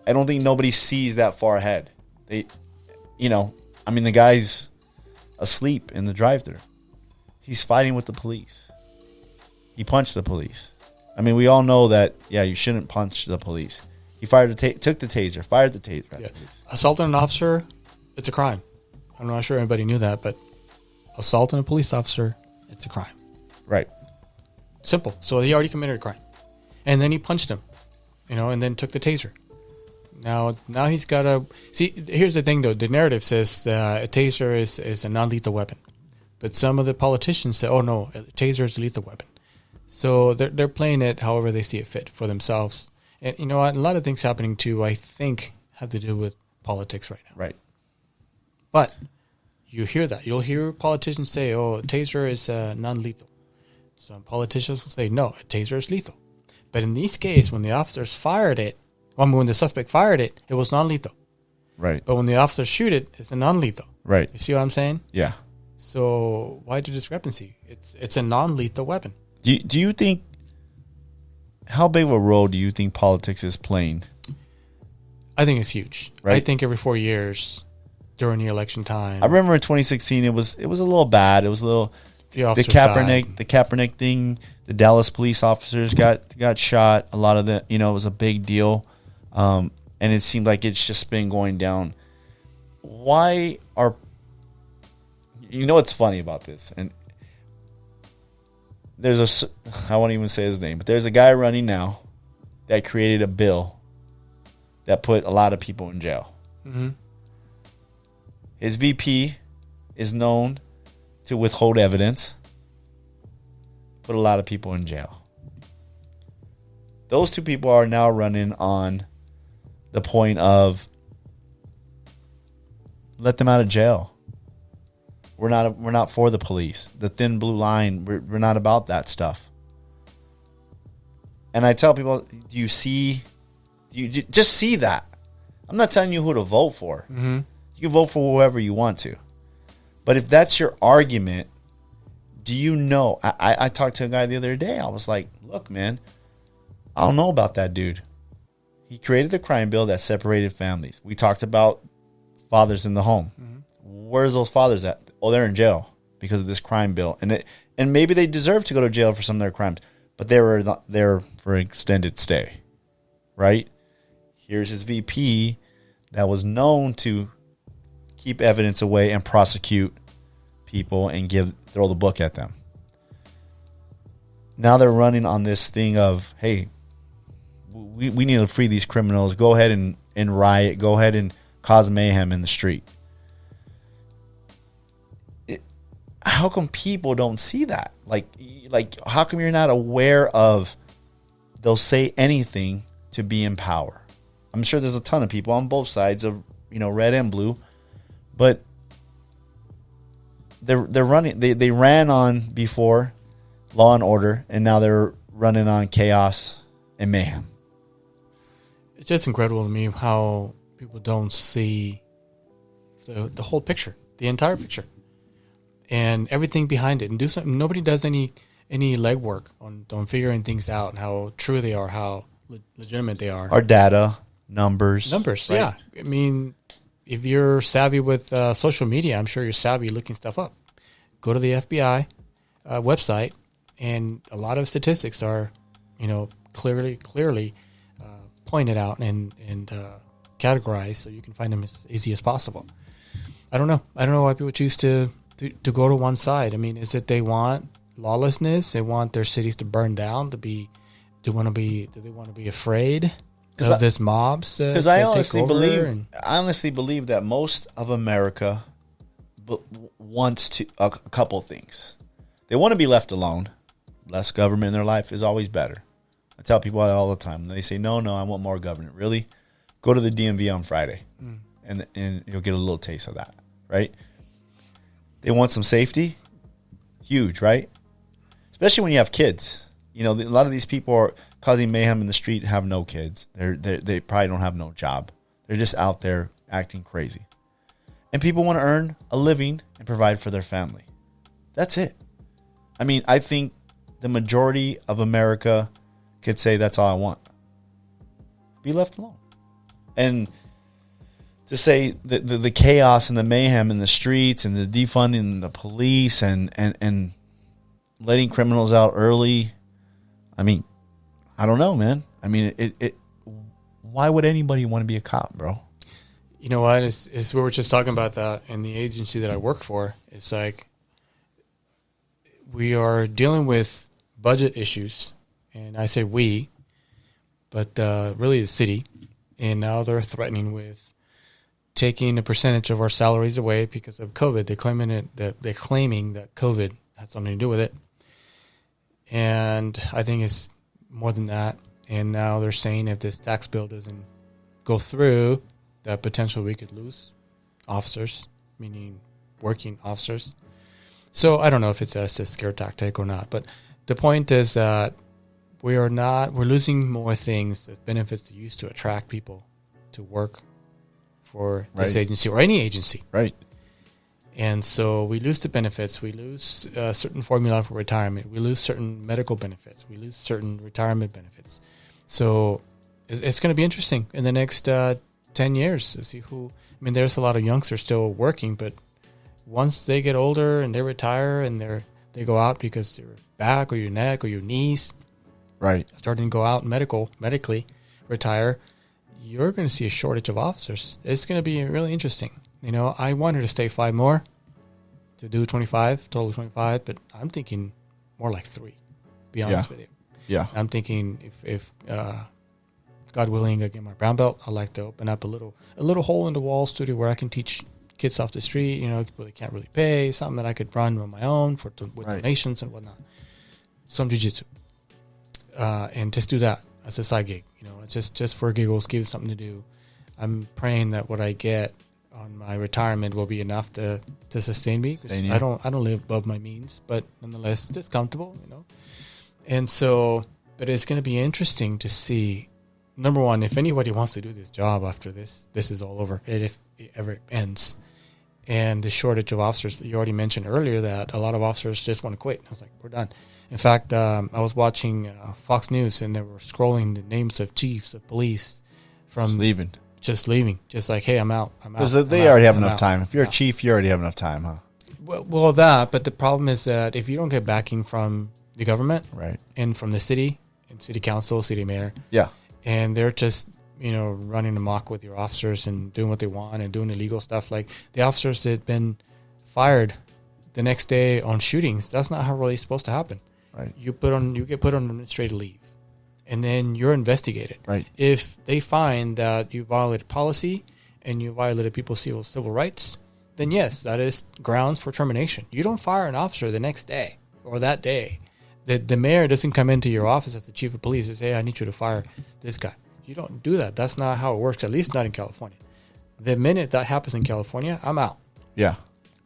I don't think nobody sees that far ahead. The guy's asleep in the drive-thru. He's fighting with the police. He punched the police. We all know that, you shouldn't punch the police. He took the taser, fired the taser. Yeah. Assaulting an officer, it's a crime. I'm not sure anybody knew that, but assaulting a police officer, it's a crime. Right. Simple. So he already committed a crime. And then he punched him, and then took the taser. Now he's got to... See, here's the thing, though. The narrative says a taser is a non-lethal weapon. But some of the politicians say, oh, no, a taser is a lethal weapon. So they're playing it however they see it fit for themselves. And you know what? A lot of things happening, too, I think, have to do with politics right now. Right. But you hear that. You'll hear politicians say, "Oh, a taser is non-lethal." Some politicians will say, "No, a taser is lethal." But in this case, when the officers fired it, when the suspect fired it, it was non-lethal. Right. But when the officers shoot it, it's a non-lethal. Right. You see what I'm saying? Yeah. So why the discrepancy? It's a non-lethal weapon. Do you think, how big of a role do you think politics is playing? I think it's huge. Right. I think every 4 years during the election time. I remember in 2016 it was a little bad. It was a little the Kaepernick thing. The Dallas police officers got shot. A lot of the it was a big deal, and it seemed like it's just been going down. Why are what's funny about this? And there's I won't even say his name, but there's a guy running now that created a bill that put a lot of people in jail. Mm-hmm. His VP is known to withhold evidence, put a lot of people in jail. Those two people are now running on the point of let them out of jail. We're not for the police. The thin blue line, we're not about that stuff. And I tell people, do you just see that? I'm not telling you who to vote for. Mm-hmm. You can vote for whoever you want to. But if that's your argument, do you know? I talked to a guy the other day. I was like, look, man, I don't know about that dude. He created the crime bill that separated families. We talked about fathers in the home. Mm-hmm. Where's those fathers at? Oh, they're in jail because of this crime bill. And maybe they deserve to go to jail for some of their crimes, but they were not there for an extended stay, right? Here's his VP that was known to keep evidence away and prosecute people and throw the book at them. Now they're running on this thing of, hey, we need to free these criminals. Go ahead and riot. Go ahead and cause mayhem in the street. How come people don't see that? Like, how come you're not aware of they'll say anything to be in power? I'm sure there's a ton of people on both sides of, red and blue, but they're running. They ran on before law and order, and now they're running on chaos and mayhem. It's just incredible to me how people don't see the whole picture, the entire picture, and everything behind it, and do something. Nobody does any legwork on figuring things out and how true they are, how legitimate they are. Our data, numbers, right? Yeah. I mean, if you're savvy with social media, I'm sure you're savvy looking stuff up. Go to the FBI website, and a lot of statistics are, clearly pointed out and categorized, so you can find them as easy as possible. I don't know why people choose to go to one side. I mean, is it they want lawlessness? They want their cities to burn down? Do they want to be afraid of this mobs? Because I honestly believe that most of America wants a couple things. They want to be left alone. Less government in their life is always better. I tell people that all the time. They say, no, I want more government. Really? Go to the DMV on Friday, and you'll get a little taste of that, right? They want some safety. Huge, right? Especially when you have kids. A lot of these people are causing mayhem in the street have no kids. They probably don't have no job. They're just out there acting crazy. And people want to earn a living and provide for their family. That's it. I mean, I think the majority of America could say that's all I want. Be left alone. And to say the chaos and the mayhem in the streets and the defunding the police and letting criminals out early, I mean, I don't know, man. I mean, why would anybody want to be a cop, bro? You know what? We were just talking about that in the agency that I work for. It's like we are dealing with budget issues, and I say we, but really the city. And now they're threatening with taking a percentage of our salaries away because of COVID. They're claiming that COVID has something to do with it. And I think it's more than that. And now they're saying if this tax bill doesn't go through, that potentially we could lose officers, meaning working officers. So I don't know if it's just a scare tactic or not, but the point is that we're losing more things that benefits that used to attract people to work for this agency or any agency. Right. And so we lose the benefits. We lose certain formula for retirement. We lose certain medical benefits. We lose certain retirement benefits. So it's going to be interesting in the next 10 years to see who. I mean, there's a lot of youngsters still working, but once they get older and they retire and they go out because their back or your neck or your knees starting to go out medically retire, you're going to see a shortage of officers. It's going to be really interesting. You know, I wanted to stay 5 more to do 25, total 25, but I'm thinking more like 3, be honest with you. Yeah. I'm thinking if God willing, I get my brown belt, I'd like to open up a little hole in the wall studio where I can teach kids off the street, you know, people that can't really pay, something that I could run on my own with donations and whatnot. Some jiu-jitsu. And just do that as a side gig, you know, just for giggles, give it something to do. I'm praying that what I get on my retirement will be enough to sustain me. I don't live above my means, but nonetheless, it's comfortable, you know. And so, but it's going to be interesting to see. Number one, if anybody wants to do this job after this is all over, if it ever ends, and the shortage of officers. You already mentioned earlier that a lot of officers just want to quit. I was like, we're done. In fact, I was watching Fox News, and they were scrolling the names of chiefs of police from just leaving, just like, hey, I'm out. Because they already have enough time. If you're a chief, you already have enough time, huh? Well, but the problem is that if you don't get backing from the government, right, and from the city, and city council, city mayor, yeah, and they're just, you know, running amok with your officers and doing what they want and doing illegal stuff, like the officers that had been fired the next day on shootings, that's not how really supposed to happen. Right. You get put on administrative leave, and then you're investigated. Right. If they find that you violated policy and you violated people's civil rights, then yes, that is grounds for termination. You don't fire an officer the next day or that day. The mayor doesn't come into your office as the chief of police and say, hey, I need you to fire this guy. You don't do that. That's not how it works, at least not in California. The minute that happens in California, I'm out. Yeah.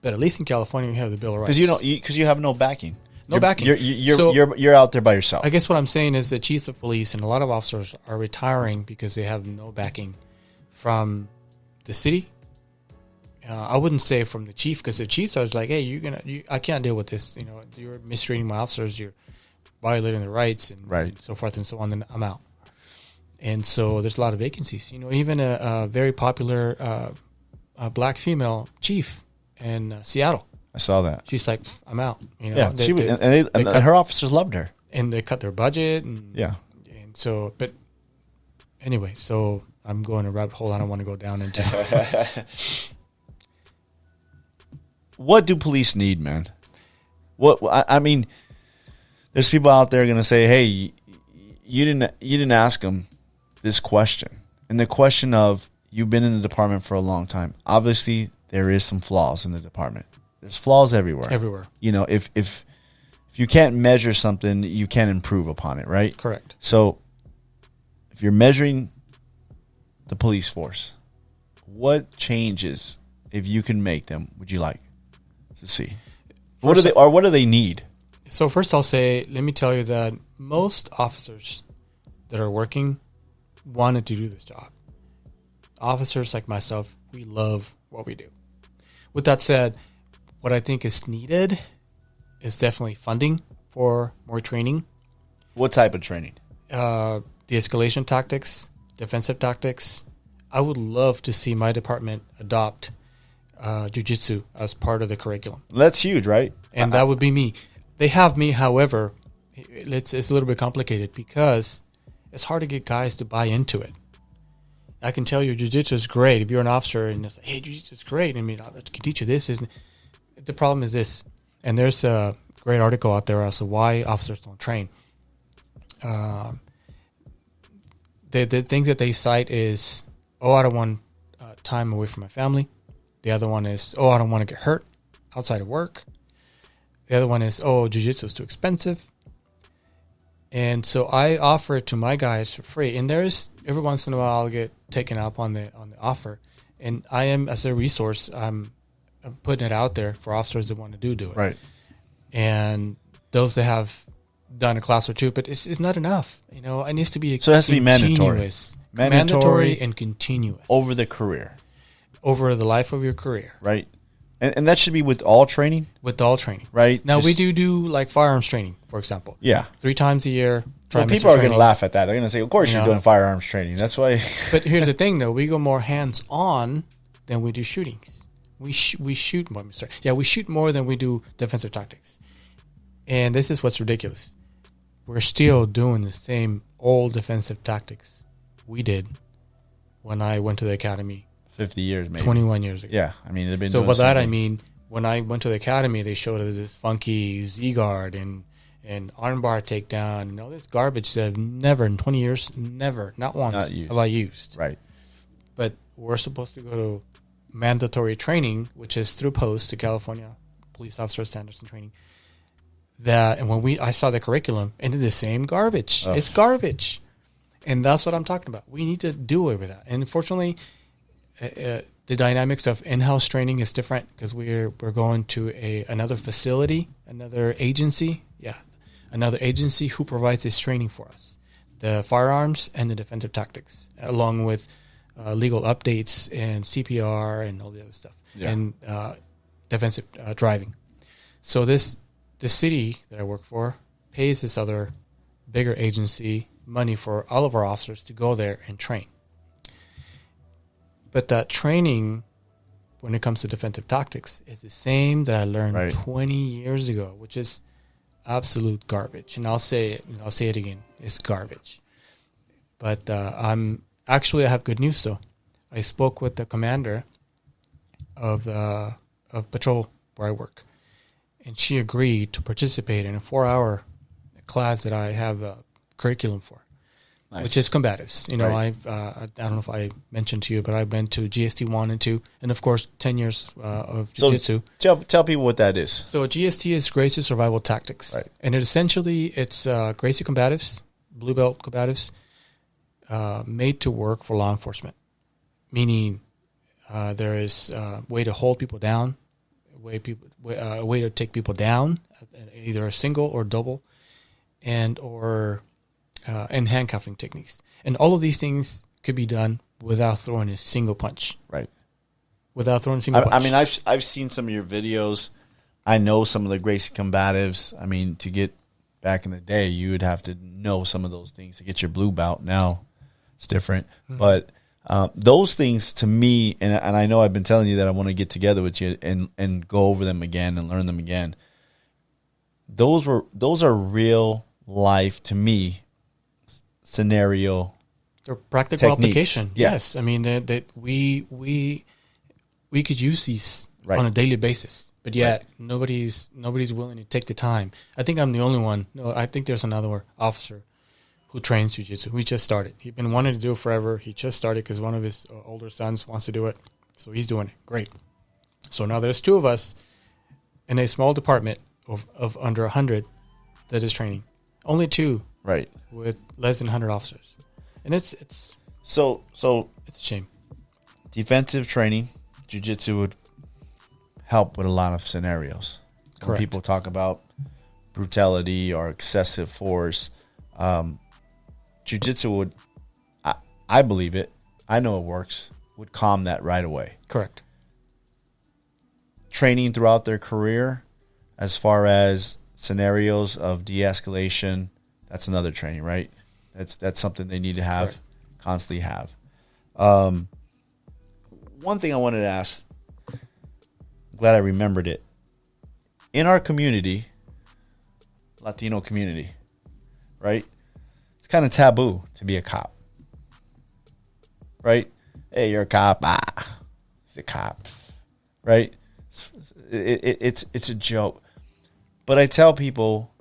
But at least in California, you have the Bill of Rights. Because you have no backing. No backing. You're out there by yourself. I guess what I'm saying is the chiefs of police and a lot of officers are retiring because they have no backing from the city. I wouldn't say from the chief, because the chiefs are like, hey, I can't deal with this. You know, you're mistreating my officers. You're violating their rights and so forth and so on. Then I'm out. And so there's a lot of vacancies. You know, even a very popular black female chief in Seattle. I saw that. She's like, I'm out. You know, yeah, and her officers loved her. And they cut their budget. And, yeah. And so, but anyway, so I'm going a rabbit hole I don't want to go down into. What do police need, man? I mean, there's people out there going to say, hey, you didn't ask them this question. And the question of, you've been in the department for a long time. Obviously, there is some flaws in the department. There's flaws everywhere. Everywhere. You know, if you can't measure something, you can't improve upon it, right? Correct. So if you're measuring the police force, what changes, if you can make them, would you like to see? What do they need? So first I'll say, let me tell you that most officers that are working wanted to do this job. Officers like myself, we love what we do. With that said, what I think is needed is definitely funding for more training. What type of training? De-escalation tactics, defensive tactics. I would love to see my department adopt jiu-jitsu as part of the curriculum. That's huge, right? And that would be me. They have me, however, it's a little bit complicated because it's hard to get guys to buy into it. I can tell you jiu-jitsu is great. If you're an officer and it's like, hey, jiu-jitsu is great. I mean, I can teach you this. The problem is this, and there's a great article out there as to why officers don't train. The things that they cite is, I don't want time away from my family. The other one is, I don't want to get hurt outside of work. The other one is, jiu-jitsu is too expensive. And so I offer it to my guys for free. And there's, every once in a while, I'll get taken up on the offer. And I am, as a resource, I'm putting it out there for officers that want to do it. Right. And those that have done a class or two, but it's not enough. You know, it needs to be So it has to be mandatory. continuous. Mandatory and continuous. Over the career. Over the life of your career. Right. And that should be with all training. With all training. Right. Now, we do like firearms training, for example. Yeah. 3 times a year. Well, people are going to laugh at that. They're going to say, of course you're doing firearms training. That's why. But here's the thing, though. We go more hands-on than we do shootings. We shoot more. Yeah, we shoot more than we do defensive tactics. And this is what's ridiculous. We're still doing the same old defensive tactics we did when I went to the academy 50 years, maybe 21 years ago. Yeah, I mean, they've been. So doing by that I something. mean, when I went to the academy, they showed us this funky Z guard and armbar takedown and all this garbage that I've never in 20 years, not once have I used. Right. But we're supposed to go to mandatory training, which is through POST, the California Police Officer Standards and Training. And when I saw the curriculum, and it's the same garbage. Oh. It's garbage. And that's what I'm talking about. We need to do away with that. And unfortunately, the dynamics of in-house training is different because we're going to another facility, another agency. Yeah, another agency who provides this training for us. The firearms and the defensive tactics, along with legal updates and CPR and all the other stuff. Yeah. And defensive driving. So the city that I work for pays this other bigger agency money for all of our officers to go there and train. But that training, when it comes to defensive tactics, is the same that I learned 20 years ago, which is absolute garbage. And I'll say it, and I'll say it again. It's garbage. But I have good news, though. I spoke with the commander of patrol where I work, and she agreed to participate in a 4-hour class that I have a curriculum for, which is combatives. You know, I don't know if I mentioned to you, but I've been to GST 1 and 2, and of course 10 years of jiu-jitsu. So tell people what that is. So GST is Gracie Survival Tactics, and it's Gracie combatives, blue belt combatives, made to work for law enforcement, meaning there is a way to hold people down, a way to take people down, either a single or double, and handcuffing techniques. And all of these things could be done without throwing a single punch. Right. Without throwing a single punch. I mean, I've seen some of your videos. I know some of the Gracie combatives. I mean, to get back in the day, you would have to know some of those things to get your blue belt. Now it's different. Mm-hmm. But those things to me, and I know I've been telling you that I want to get together with you and go over them again and learn them again. Those are real life to me scenario. They're practical techniques. Application. Yeah. Yes, I mean that we could use these on a daily basis, but yet nobody's willing to take the time. I think I'm the only one. No, I think there's another officer who trains jiu-jitsu. We just started. He's been wanting to do it forever. He just started because one of his older sons wants to do it, so he's doing it. Great. So now there's 2 of us in a small department of under 100 that is training. Only 2. Right. With less than 100 officers. And it's so it's a shame. Defensive training, jiu-jitsu would help with a lot of scenarios. Correct. When people talk about brutality or excessive force, jiu-jitsu would, I believe it, I know it works, would calm that right away. Correct. Training throughout their career, as far as scenarios of de-escalation, that's another training, right? That's something they need to have, constantly have. One thing I wanted to ask, I'm glad I remembered it. In our community, Latino community, right? It's kind of taboo to be a cop, right? Hey, you're a cop. He's a cop, right? It's a joke. But I tell people,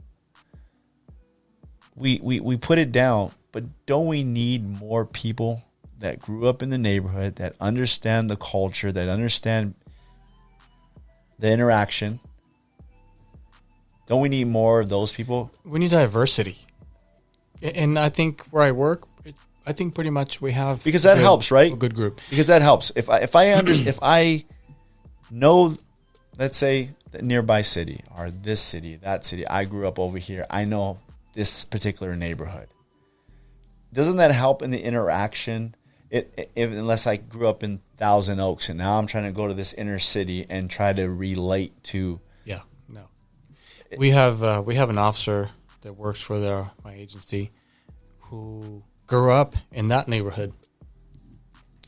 we put it down, but don't we need more people that grew up in the neighborhood, that understand the culture, that understand the interaction? Don't we need more of those people? We need diversity. And I think where I work, I think pretty much we have... Because that helps, right? A good group. Because that helps. If I know let's say the nearby city or this city, that city. I grew up over here. I know this particular neighborhood. Doesn't that help in the interaction? Unless I grew up in Thousand Oaks and now I'm trying to go to this inner city and try to relate to. Yeah, no. We have an officer that works for my agency who grew up in that neighborhood.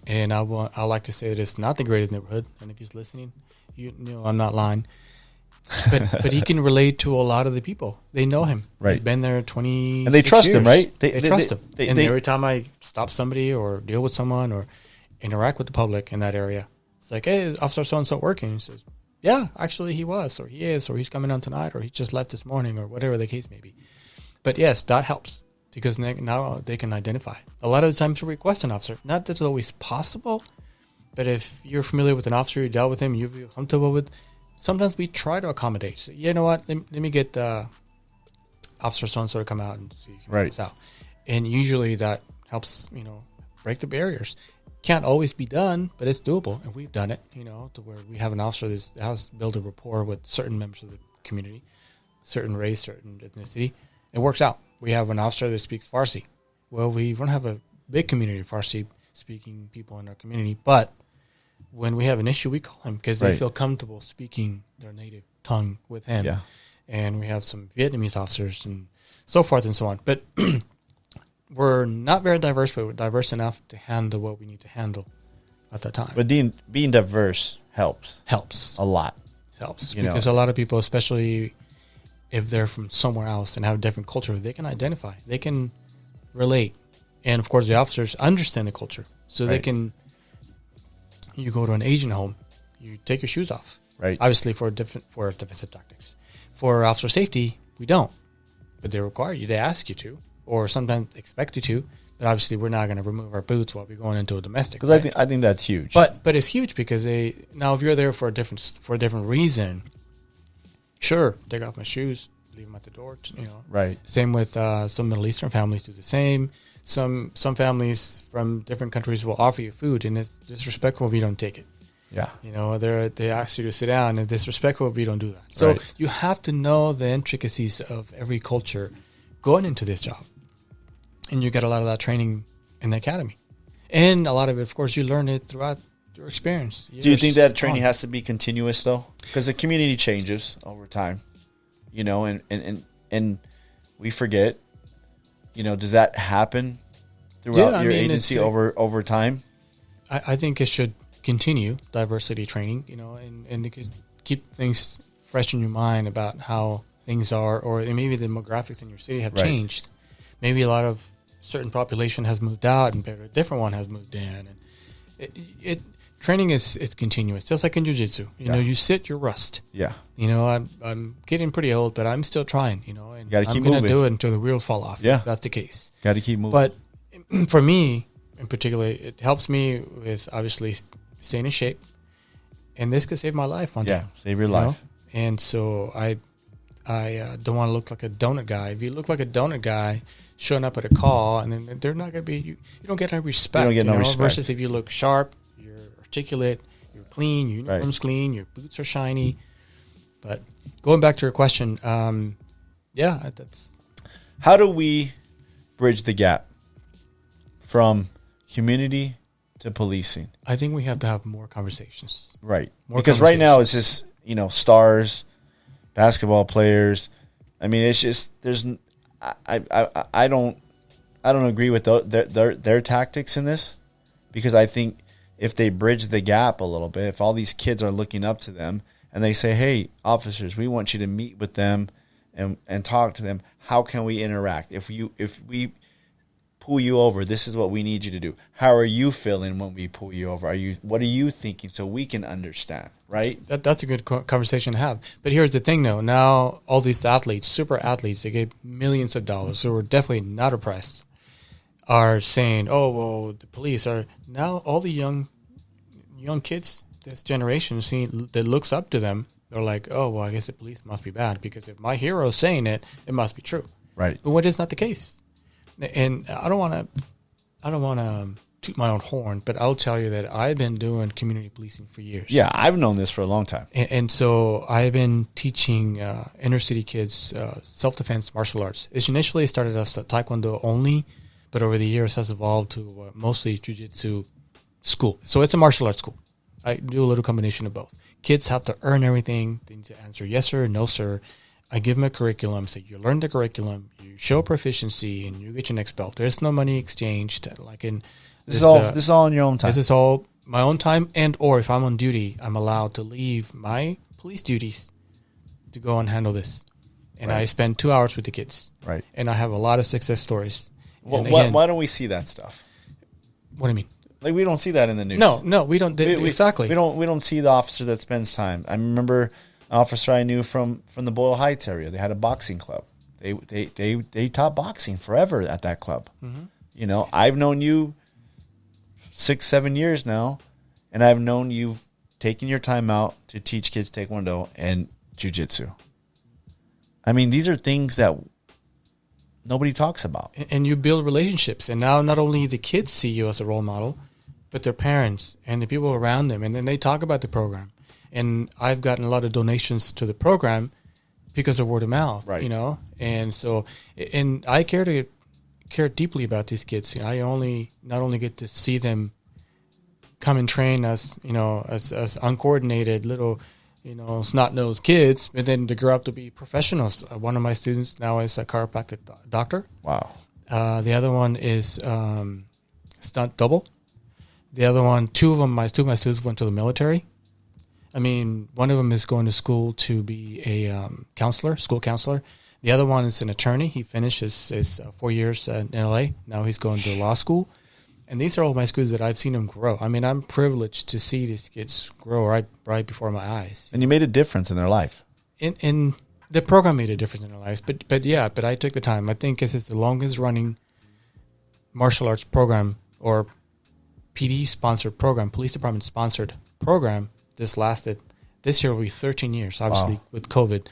And I like to say that it's not the greatest neighborhood. And if he's listening, you know I'm not lying. But he can relate to a lot of the people. They know him. Right. He's been there 20 and they trust years. him, right? They trust him. And every time I stop somebody or deal with someone or interact with the public in that area, it's like, hey, is Officer so-and-so working? He says, yeah, actually he was, or he is, or he's coming on tonight, or he just left this morning, or whatever the case may be. But yes, that helps because now they can identify. A lot of the times we request an officer. Not that it's always possible, but if you're familiar with an officer, you dealt with him, you feel comfortable with, sometimes we try to accommodate. So, you know what? Let me get Officer so-and-so to come out and see if help us out. And usually that helps, break the barriers. Can't always be done, but it's doable. And we've done it, to where we have an officer that has built a rapport with certain members of the community, certain race, certain ethnicity. It works out. We have an officer that speaks Farsi. Well, we don't have a big community of Farsi-speaking people in our community, but when we have an issue, we call him because they feel comfortable speaking their native tongue with him. Yeah. And we have some Vietnamese officers and so forth and so on. But we're not very diverse, but we're diverse enough to handle what we need to handle at that time. But being diverse helps. Helps. A lot. Helps. Because a lot of people, especially if they're from somewhere else and have a different culture, they can identify. They can relate. And, of course, the officers understand the culture. So they can... You go to an Asian home, you take your shoes off. Right. Obviously for defensive tactics. For officer safety, we don't. But they require you, they ask you to, or sometimes expect you to. But obviously we're not going to remove our boots while we're going into a domestic. Because I think that's huge. But it's huge because now if you're there for a different reason, sure, take off my shoes, leave them at the door. Right. Same with some Middle Eastern families do the same. Some families from different countries will offer you food, and it's disrespectful if you don't take it. Yeah. They ask you to sit down, and it's disrespectful if you don't do that. So you have to know the intricacies of every culture going into this job. And you get a lot of that training in the academy. And a lot of it, of course, you learn it throughout your experience. Do you think that training has to be continuous, though? Because the community changes over time, and we forget. Does that happen throughout your agency over time? I think it should continue diversity training, and keep things fresh in your mind about how things are, or maybe the demographics in your city have changed. Maybe a lot of certain population has moved out and a different one has moved in. And training is continuous, just like in jiu-jitsu. You sit, you rust. Yeah. I'm getting pretty old, but I'm still trying, and I'm going to do it until the wheels fall off. Yeah. If that's the case. Got to keep moving. But for me, in particular, it helps me with obviously staying in shape. And this could save my life one day. Yeah, save your life. And so I don't want to look like a donut guy. If you look like a donut guy showing up at a call, and then they're not going to be, you don't get any respect. You don't get no respect. Versus if you look sharp, you're articulate, you're clean, your uniform's clean, your boots are shiny. But going back to your question, that's... How do we bridge the gap from community to policing? I think we have to have more conversations. Right. Because right now it's just, stars, basketball players. I mean, it's just, I don't agree with their tactics in this, because I think if they bridge the gap a little bit, if all these kids are looking up to them and they say, hey, officers, we want you to meet with them and talk to them. How can we interact? If we pull you over, this is what we need you to do. How are you feeling when we pull you over? What are you thinking, so we can understand, right? That's a good conversation to have. But here's the thing, though. Now all these athletes, super athletes, they get millions of dollars, so we're definitely not oppressed, are saying, oh, well, the police are... Now all the young kids, this generation that looks up to them, they're like, oh, well, I guess the police must be bad, because if my hero is saying it, it must be true. Right. But what is not the case? And I don't want to toot my own horn, but I'll tell you that I've been doing community policing for years. Yeah, I've known this for a long time. And so I've been teaching inner city kids self-defense martial arts. It initially started as Taekwondo only, but over the years has evolved to mostly jiu-jitsu school. So it's a martial arts school. I do a little combination of both. Kids have to earn everything. They need to answer yes sir, no sir. I give them a curriculum. So you learn the curriculum, you show proficiency, and you get your next belt. There's no money exchanged. Like in This is all in your own time. This is all my own time, and or if I'm on duty, I'm allowed to leave my police duties to go and handle this. And Right. I spend 2 hours with the kids. Right. And I have a lot of success stories. Well, And again, why don't we see that stuff? what do you mean? Like, we don't see that in the news. No, we don't. Exactly. We don't see the officer that spends time. I remember an officer I knew from the Boyle Heights area. They had a boxing club. They taught boxing forever at that club. Mm-hmm. You know, I've known you 6-7 years now, and I've known you've taken your time out to teach kids Taekwondo and jiu-jitsu. I mean, these are things that nobody talks about. And you build relationships. And now not only the kids see you as a role model, but their parents and the people around them. And then they talk about the program. And I've gotten a lot of donations to the program because of word of mouth, Right. you know? And so, and I care deeply about these kids. You know, I not only get to see them come and train as, you know, as uncoordinated little, you know, snot-nosed kids, but then to grow up to be professionals. One of my students now is a chiropractic doctor. Wow. The other one is stunt double. The other one, two of my students went to the military. I mean, one of them is going to school to be a school counselor. The other one is an attorney. He finished his 4 years in L.A. Now he's going to law school. And these are all my schools that I've seen them grow. I mean, I'm privileged to see these kids grow right before my eyes. And you made a difference in their life. In the program made a difference in their lives. But I took the time. I think this is the longest running martial arts program or PD sponsored program, police department sponsored program. This year will be 13 years, obviously, Wow. with COVID.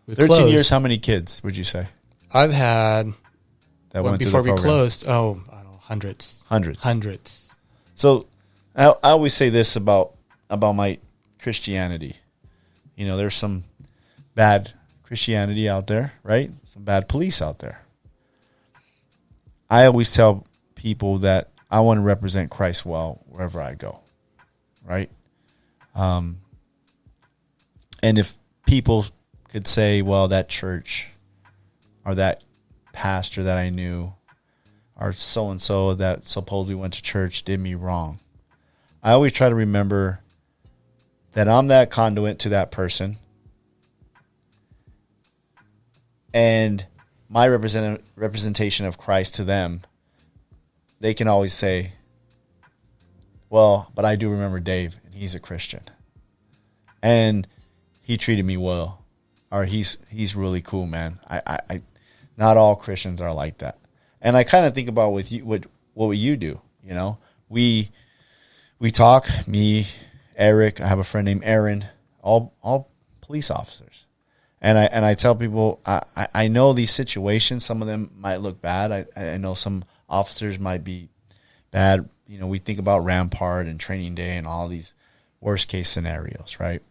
13 years, how many kids would you say? I've had, That went before through the we program? closed, I don't know, hundreds. So I always say this about my Christianity. You know, there's some bad Christianity out there, right? Some bad police out there. I always tell people that I want to represent Christ well wherever I go, right? And if people could say, well, that church or that pastor that I knew or so-and-so that supposedly went to church did me wrong, I always try to remember that I'm that conduit to that person, and my representation of Christ to them, they can always say, well, but I do remember Dave, and he's a Christian, and he treated me well, or he's really cool, man. I not all Christians are like that. And I kind of think about with you, what you do, you know, we talk, me, Eric, I have a friend named Aaron, all police officers. And I tell people, I know these situations, some of them might look bad. I know some officers might be bad. You know, we think about Rampart and Training Day and all these worst case scenarios, right?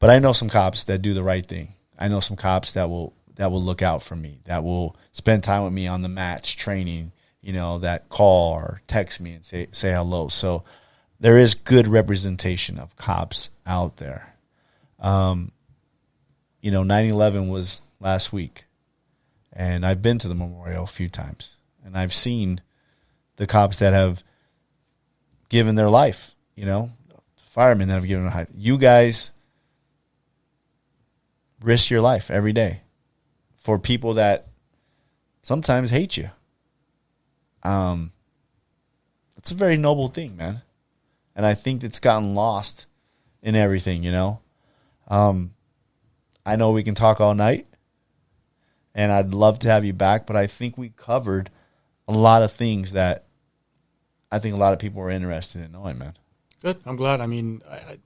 But I know some cops that do the right thing. I know some cops that will look out for me, that will spend time with me on the match training, you know, that call or text me and say hello. So there is good representation of cops out there. You know, 9/11 was last week, and I've been to the memorial a few times, and I've seen the cops that have given their life, you know, firemen that have given their life. You guys risk your life every day for people that sometimes hate you. It's a very noble thing, man. And I think it's gotten lost in everything, you know. I know we can talk all night, and I'd love to have you back, but I think we covered a lot of things that I think a lot of people are interested in knowing, man. Good. I'm glad. I mean,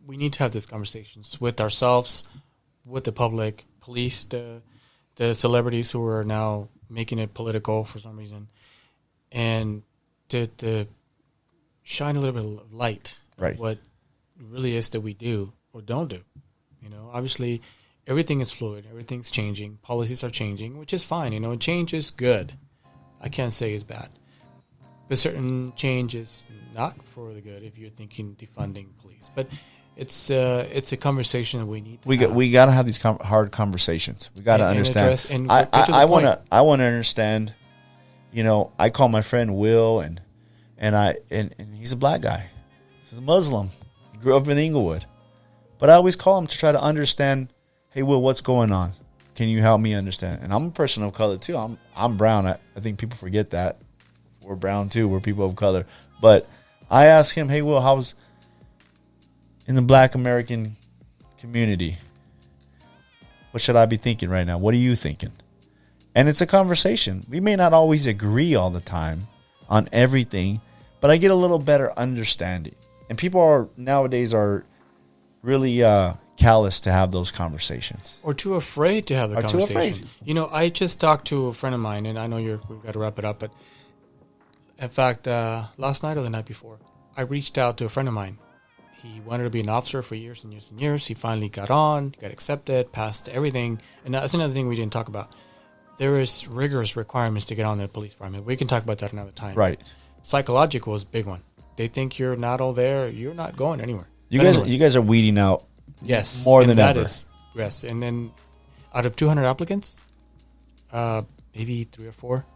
we need to have these conversations with ourselves, with the public, police, the celebrities who are now making it political for some reason, and to shine a little bit of light Right. on what it really is that we do or don't do. You know, obviously everything is fluid, everything's changing, policies are changing, which is fine. You know, change is good. I can't say it's bad. But certain change is not for the good if you're thinking defunding police. But it's a conversation that we need to have. We got to have these hard conversations. We got to understand. I want to understand. You know, I call my friend Will, and he's a black guy. He's a Muslim. He grew up in Inglewood, but I always call him to try to understand. Hey, Will, what's going on? Can you help me understand? And I'm a person of color too. I'm brown. I think people forget that we're brown too. We're people of color. But I asked him, hey, Will, how's in the black American community? What should I be thinking right now? What are you thinking? And it's a conversation. We may not always agree all the time on everything, but I get a little better understanding. And people nowadays are really callous to have those conversations. Or too afraid to have the conversation. Too afraid. You know, I just talked to a friend of mine, and I know we've got to wrap it up, but in fact, last night or the night before, I reached out to a friend of mine. He wanted to be an officer for years and years and years. He finally got accepted, passed everything. And that's another thing we didn't talk about. There is rigorous requirements to get on the police department. We can talk about that another time. Right. Psychological is a big one. They think you're not all there. You're not going anywhere. You guys are weeding out yes, more than ever. Yes. And then out of 200 applicants, maybe 3 or 4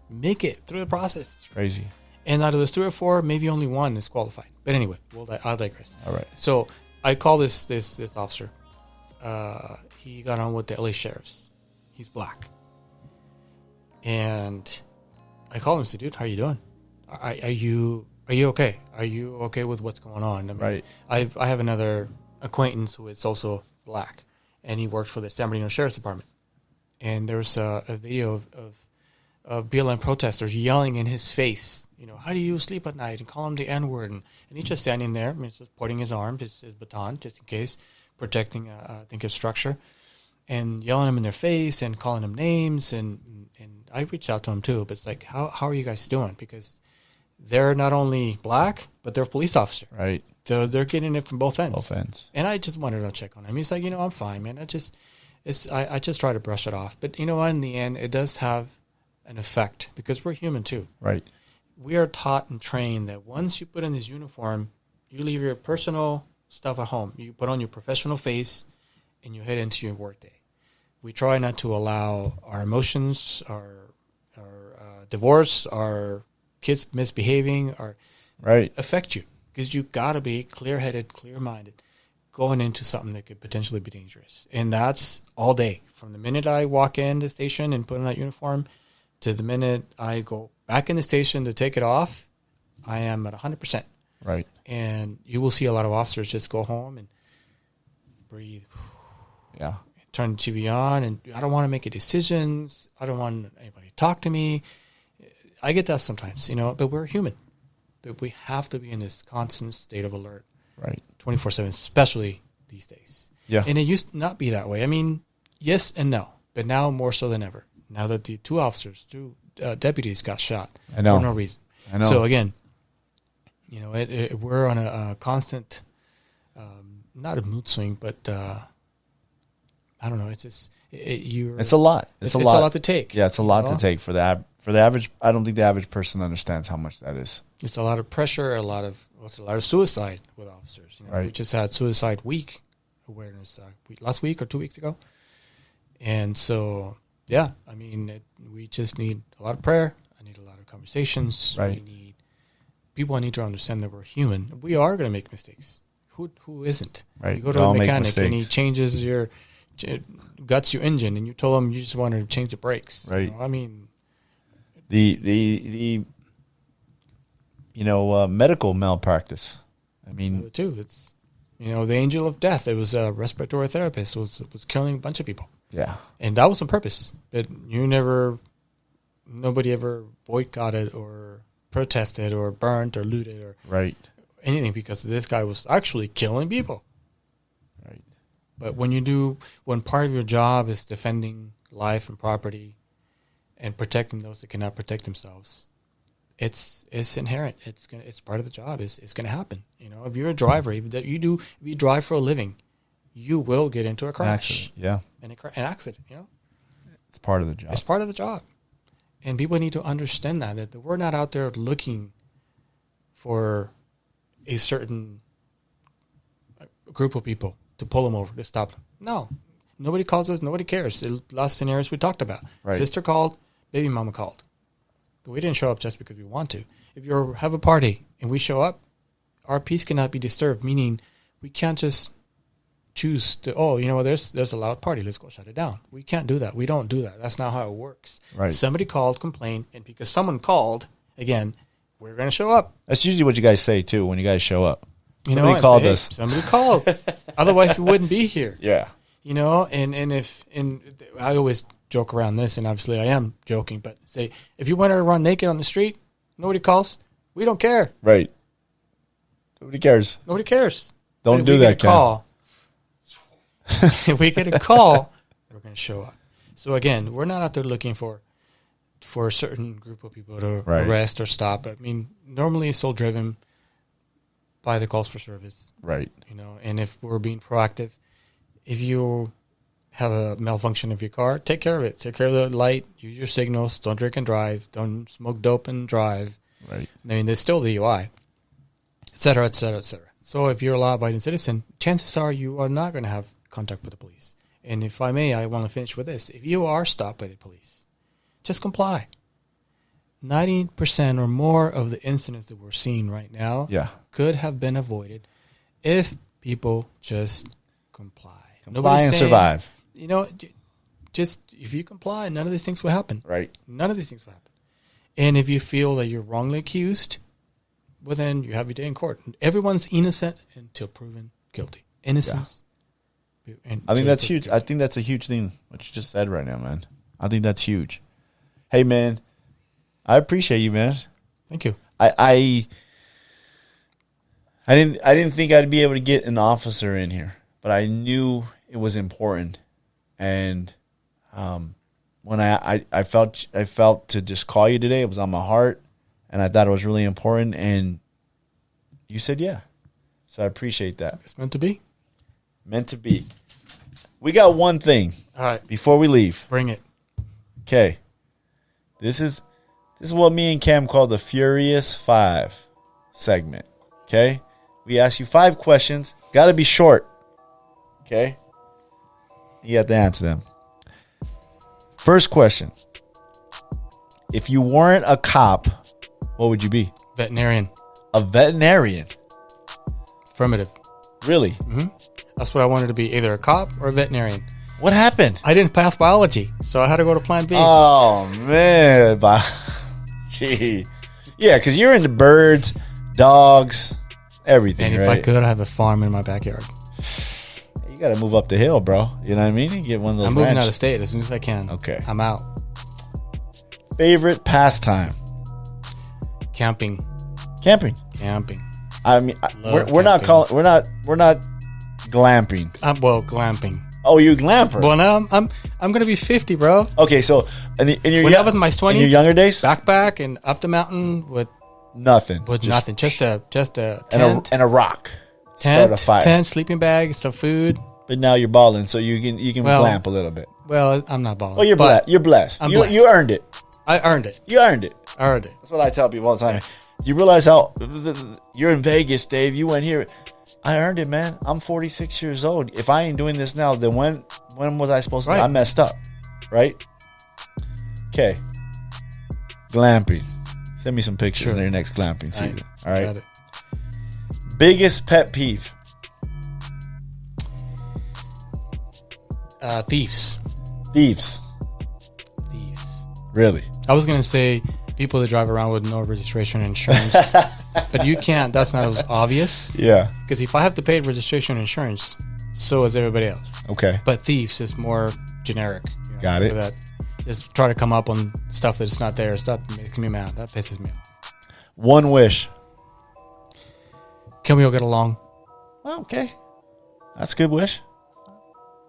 make it through the process. It's crazy. And out of those 3 or 4, maybe only 1 is qualified. But anyway, I'll digress. All right. So I call this officer. He got on with the LA sheriffs. He's black. And I called him and said, dude, how you doing? Are you okay? Are you okay with what's going on? I mean, right. I have another acquaintance who is also black, and he worked for the San Bernardino Sheriff's Department. And there's a video of BLM protesters yelling in his face, you know, how do you sleep at night? And call him the N-word. And he's just standing there, I mean, just pointing his arm, his baton, just in case, protecting, I think, his structure, and yelling him in their face and calling him names. And I reached out to him too, but it's like, how are you guys doing? Because they're not only black, but they're a police officer. Right. So they're getting it from both ends. Both ends. And I just wanted to check on him. He's like, you know, I'm fine, man. I just try to brush it off. But, you know, in the end, it does have an effect because we're human too. Right. We are taught and trained that once you put on this uniform, you leave your personal stuff at home. You put on your professional face and you head into your workday. We try not to allow our emotions, our divorce, our kids misbehaving, affect you, because you got to be clear-headed, clear-minded, going into something that could potentially be dangerous. And that's all day. From the minute I walk in the station and put on that uniform to the minute I go back in the station to take it off, I am at 100%. Right. And you will see a lot of officers just go home and breathe. Yeah. Turn the TV on, and I don't want to make decisions. I don't want anybody to talk to me. I get that sometimes, you know, but we're human. But we have to be in this constant state of alert. Right. 24/7, especially these days. Yeah. And it used to not be that way. I mean, yes and no, but now more so than ever. Now that the two deputies got shot for no reason. I know. So again, you know, we're on a constant, not a mood swing, but I don't know. It's just it's a lot. It's a lot to take. Yeah, it's a lot to take for the average. I don't think the average person understands how much that is. It's a lot of pressure, a lot of suicide with officers. You know, right. We just had Suicide Week awareness last week or 2 weeks ago, and so yeah, I mean, we just need a lot of prayer. I need a lot of conversations. Right. People need to understand that we're human. We are going to make mistakes. Who isn't? Right. You go to a mechanic and he changes guts your engine, and you told him you just wanted to change the brakes. Right. You know, I mean, the medical malpractice. I mean, too. It's the angel of death. It was a respiratory therapist was killing a bunch of people. Yeah. And that was on purpose. But nobody ever boycotted or protested or burnt or looted or right. anything because this guy was actually killing people. Right. But when part of your job is defending life and property and protecting those that cannot protect themselves, it's inherent. It's part of the job. It's gonna happen. You know, if you're a driver, if you drive for a living, you will get into a crash. Yeah. An accident. You know, It's part of the job. it's part of the job, and people need to understand that we're not out there looking for a certain group of people to pull them over, to stop them. No, nobody calls us. Nobody cares. The last scenarios we talked about. Right. Sister called, baby mama called. But we didn't show up just because we want to. If you have a party and we show up, our peace cannot be disturbed, meaning we can't just choose to, there's a loud party, let's go shut it down. We can't do that. We don't do that. That's not how it works. Right. Somebody called, complained, and because someone called, again, we're going to show up. That's usually what you guys say, too, when you guys show up. Somebody Somebody called say, hey, us. Somebody called. Otherwise, we wouldn't be here. Yeah. You know, and I always joke around this, and obviously I am joking, but say, if you want to run naked on the street, nobody calls, we don't care. Right. Nobody cares. Nobody cares. Don't But do if we that, get a call. If we get a call, we're going to show up. So again, we're not out there looking for a certain group of people to Right. arrest or stop. I mean, normally it's still driven by the calls for service. Right. You know, and if we're being proactive, if you have a malfunction of your car, take care of it. Take care of the light. Use your signals. Don't drink and drive. Don't smoke dope and drive. Right. I mean, there's still the UI, et cetera, et cetera, et cetera. So if you're a law-abiding citizen, chances are you are not going to have contact with the police. And if I may, I want to finish with this. If you are stopped by the police, just comply. 90% or more of the incidents that we're seeing right now Yeah. could have been avoided if people just comply. Comply Nobody's and saying, survive. You know, just if you comply, none of these things will happen. Right. None of these things will happen. And if you feel that you're wrongly accused, well, then you have your day in court. Everyone's innocent until proven guilty. Innocence. I think that's huge. I think that's a huge thing, what you just said right now, man. I think that's huge. Hey, man, I appreciate you, man. Thank you. I didn't think I'd be able to get an officer in here, but I knew it was important. And when I felt to just call you today, it was on my heart, and I thought it was really important, and you said yeah. So I appreciate that. It's meant to be. Meant to be. We got one thing All right. before we leave. Bring it. Okay. This is what me and Cam call the Furious 5 segment. Okay? We ask you 5 questions. Got to be short. Okay? You have to answer them. First question. If you weren't a cop, what would you be? Veterinarian. A veterinarian. Affirmative. Really? Mm-hmm. That's what I wanted to be, either a cop or a veterinarian. What happened? I didn't pass biology, so I had to go to Plan B. Oh, man. Gee. Yeah, because you're into birds, dogs, everything, and if right? I could, I have a farm in my backyard. You got to move up the hill, bro. You know what I mean? You get one of those I'm moving ranch- out of state as soon as I can. Okay. I'm out. Favorite pastime? Camping. Camping. Camping. I mean, Love we're not camping. calling. We're not glamping. Glamping. Oh, you glamper. Well, now I'm gonna be 50, bro. Okay, so in your When I was in my 20s, in your younger days, backpack and up the mountain with nothing. nothing, just a tent, and a rock. to start a fire. tent, sleeping bag, some food. But now you're balling, so you can Well, glamp a little bit. Well, I'm not balling. Well, you're blessed. You're blessed. I'm You blessed. you earned it. I earned it. You earned it. I earned it. That's what I tell people all the time. You realize how you're in Vegas, Dave. You went here. I earned it, man. I'm 46 years old. If I ain't doing this now, then when was I supposed to? Right. I messed up, right? Okay. Glamping. Send me some pictures Sure. of your next glamping season. All Got right. it. Biggest pet peeve. Thieves. Thieves. Really? I was gonna say people that drive around with no registration and insurance, but you can't. That's not as obvious. Yeah. Because if I have to pay registration and insurance, so is everybody else. Okay. But thieves is more generic. Got it. for that. Just try to come up on stuff that's not there. Stuff that makes me mad. That pisses me off. One wish. Can we all get along? Well, okay. That's a good wish.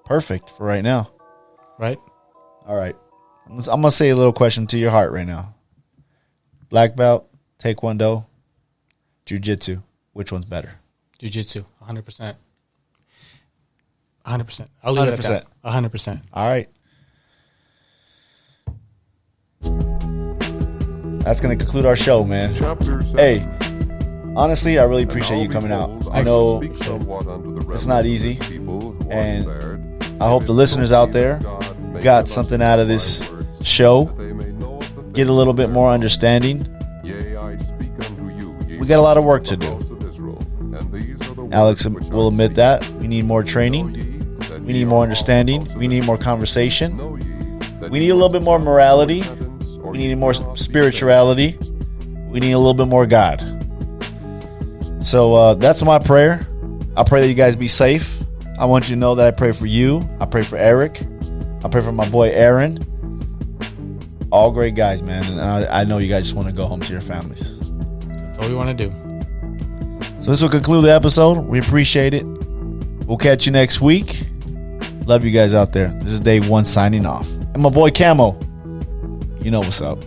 Perfect for right now. Right? All right. I'm going to say a little question to your heart right now. Black belt, Taekwondo, Jiu-Jitsu. Which one's better? Jiu-Jitsu, 100%. 100%. I'll leave it at that. 100%. All right. That's going to conclude our show, man. Hey, honestly, I really appreciate you coming out. I know it's not easy, and I hope the listeners out there got something out of this show, get a little bit more understanding. We got a lot of work to do. Alex will admit that. We need more training. We need more understanding. We need more conversation. We need a little bit more morality. We need more spirituality. We need a little bit more God. So that's my prayer. I pray that you guys be safe. I want you to know that I pray for you. I pray for Eric. I pray for my boy Aaron. All great guys, man. And I know you guys just want to go home to your families. That's all we want to do. So this will conclude the episode. We appreciate it. We'll catch you next week. Love you guys out there. This is Dave 1 signing off. And my boy Camo. You know what's up.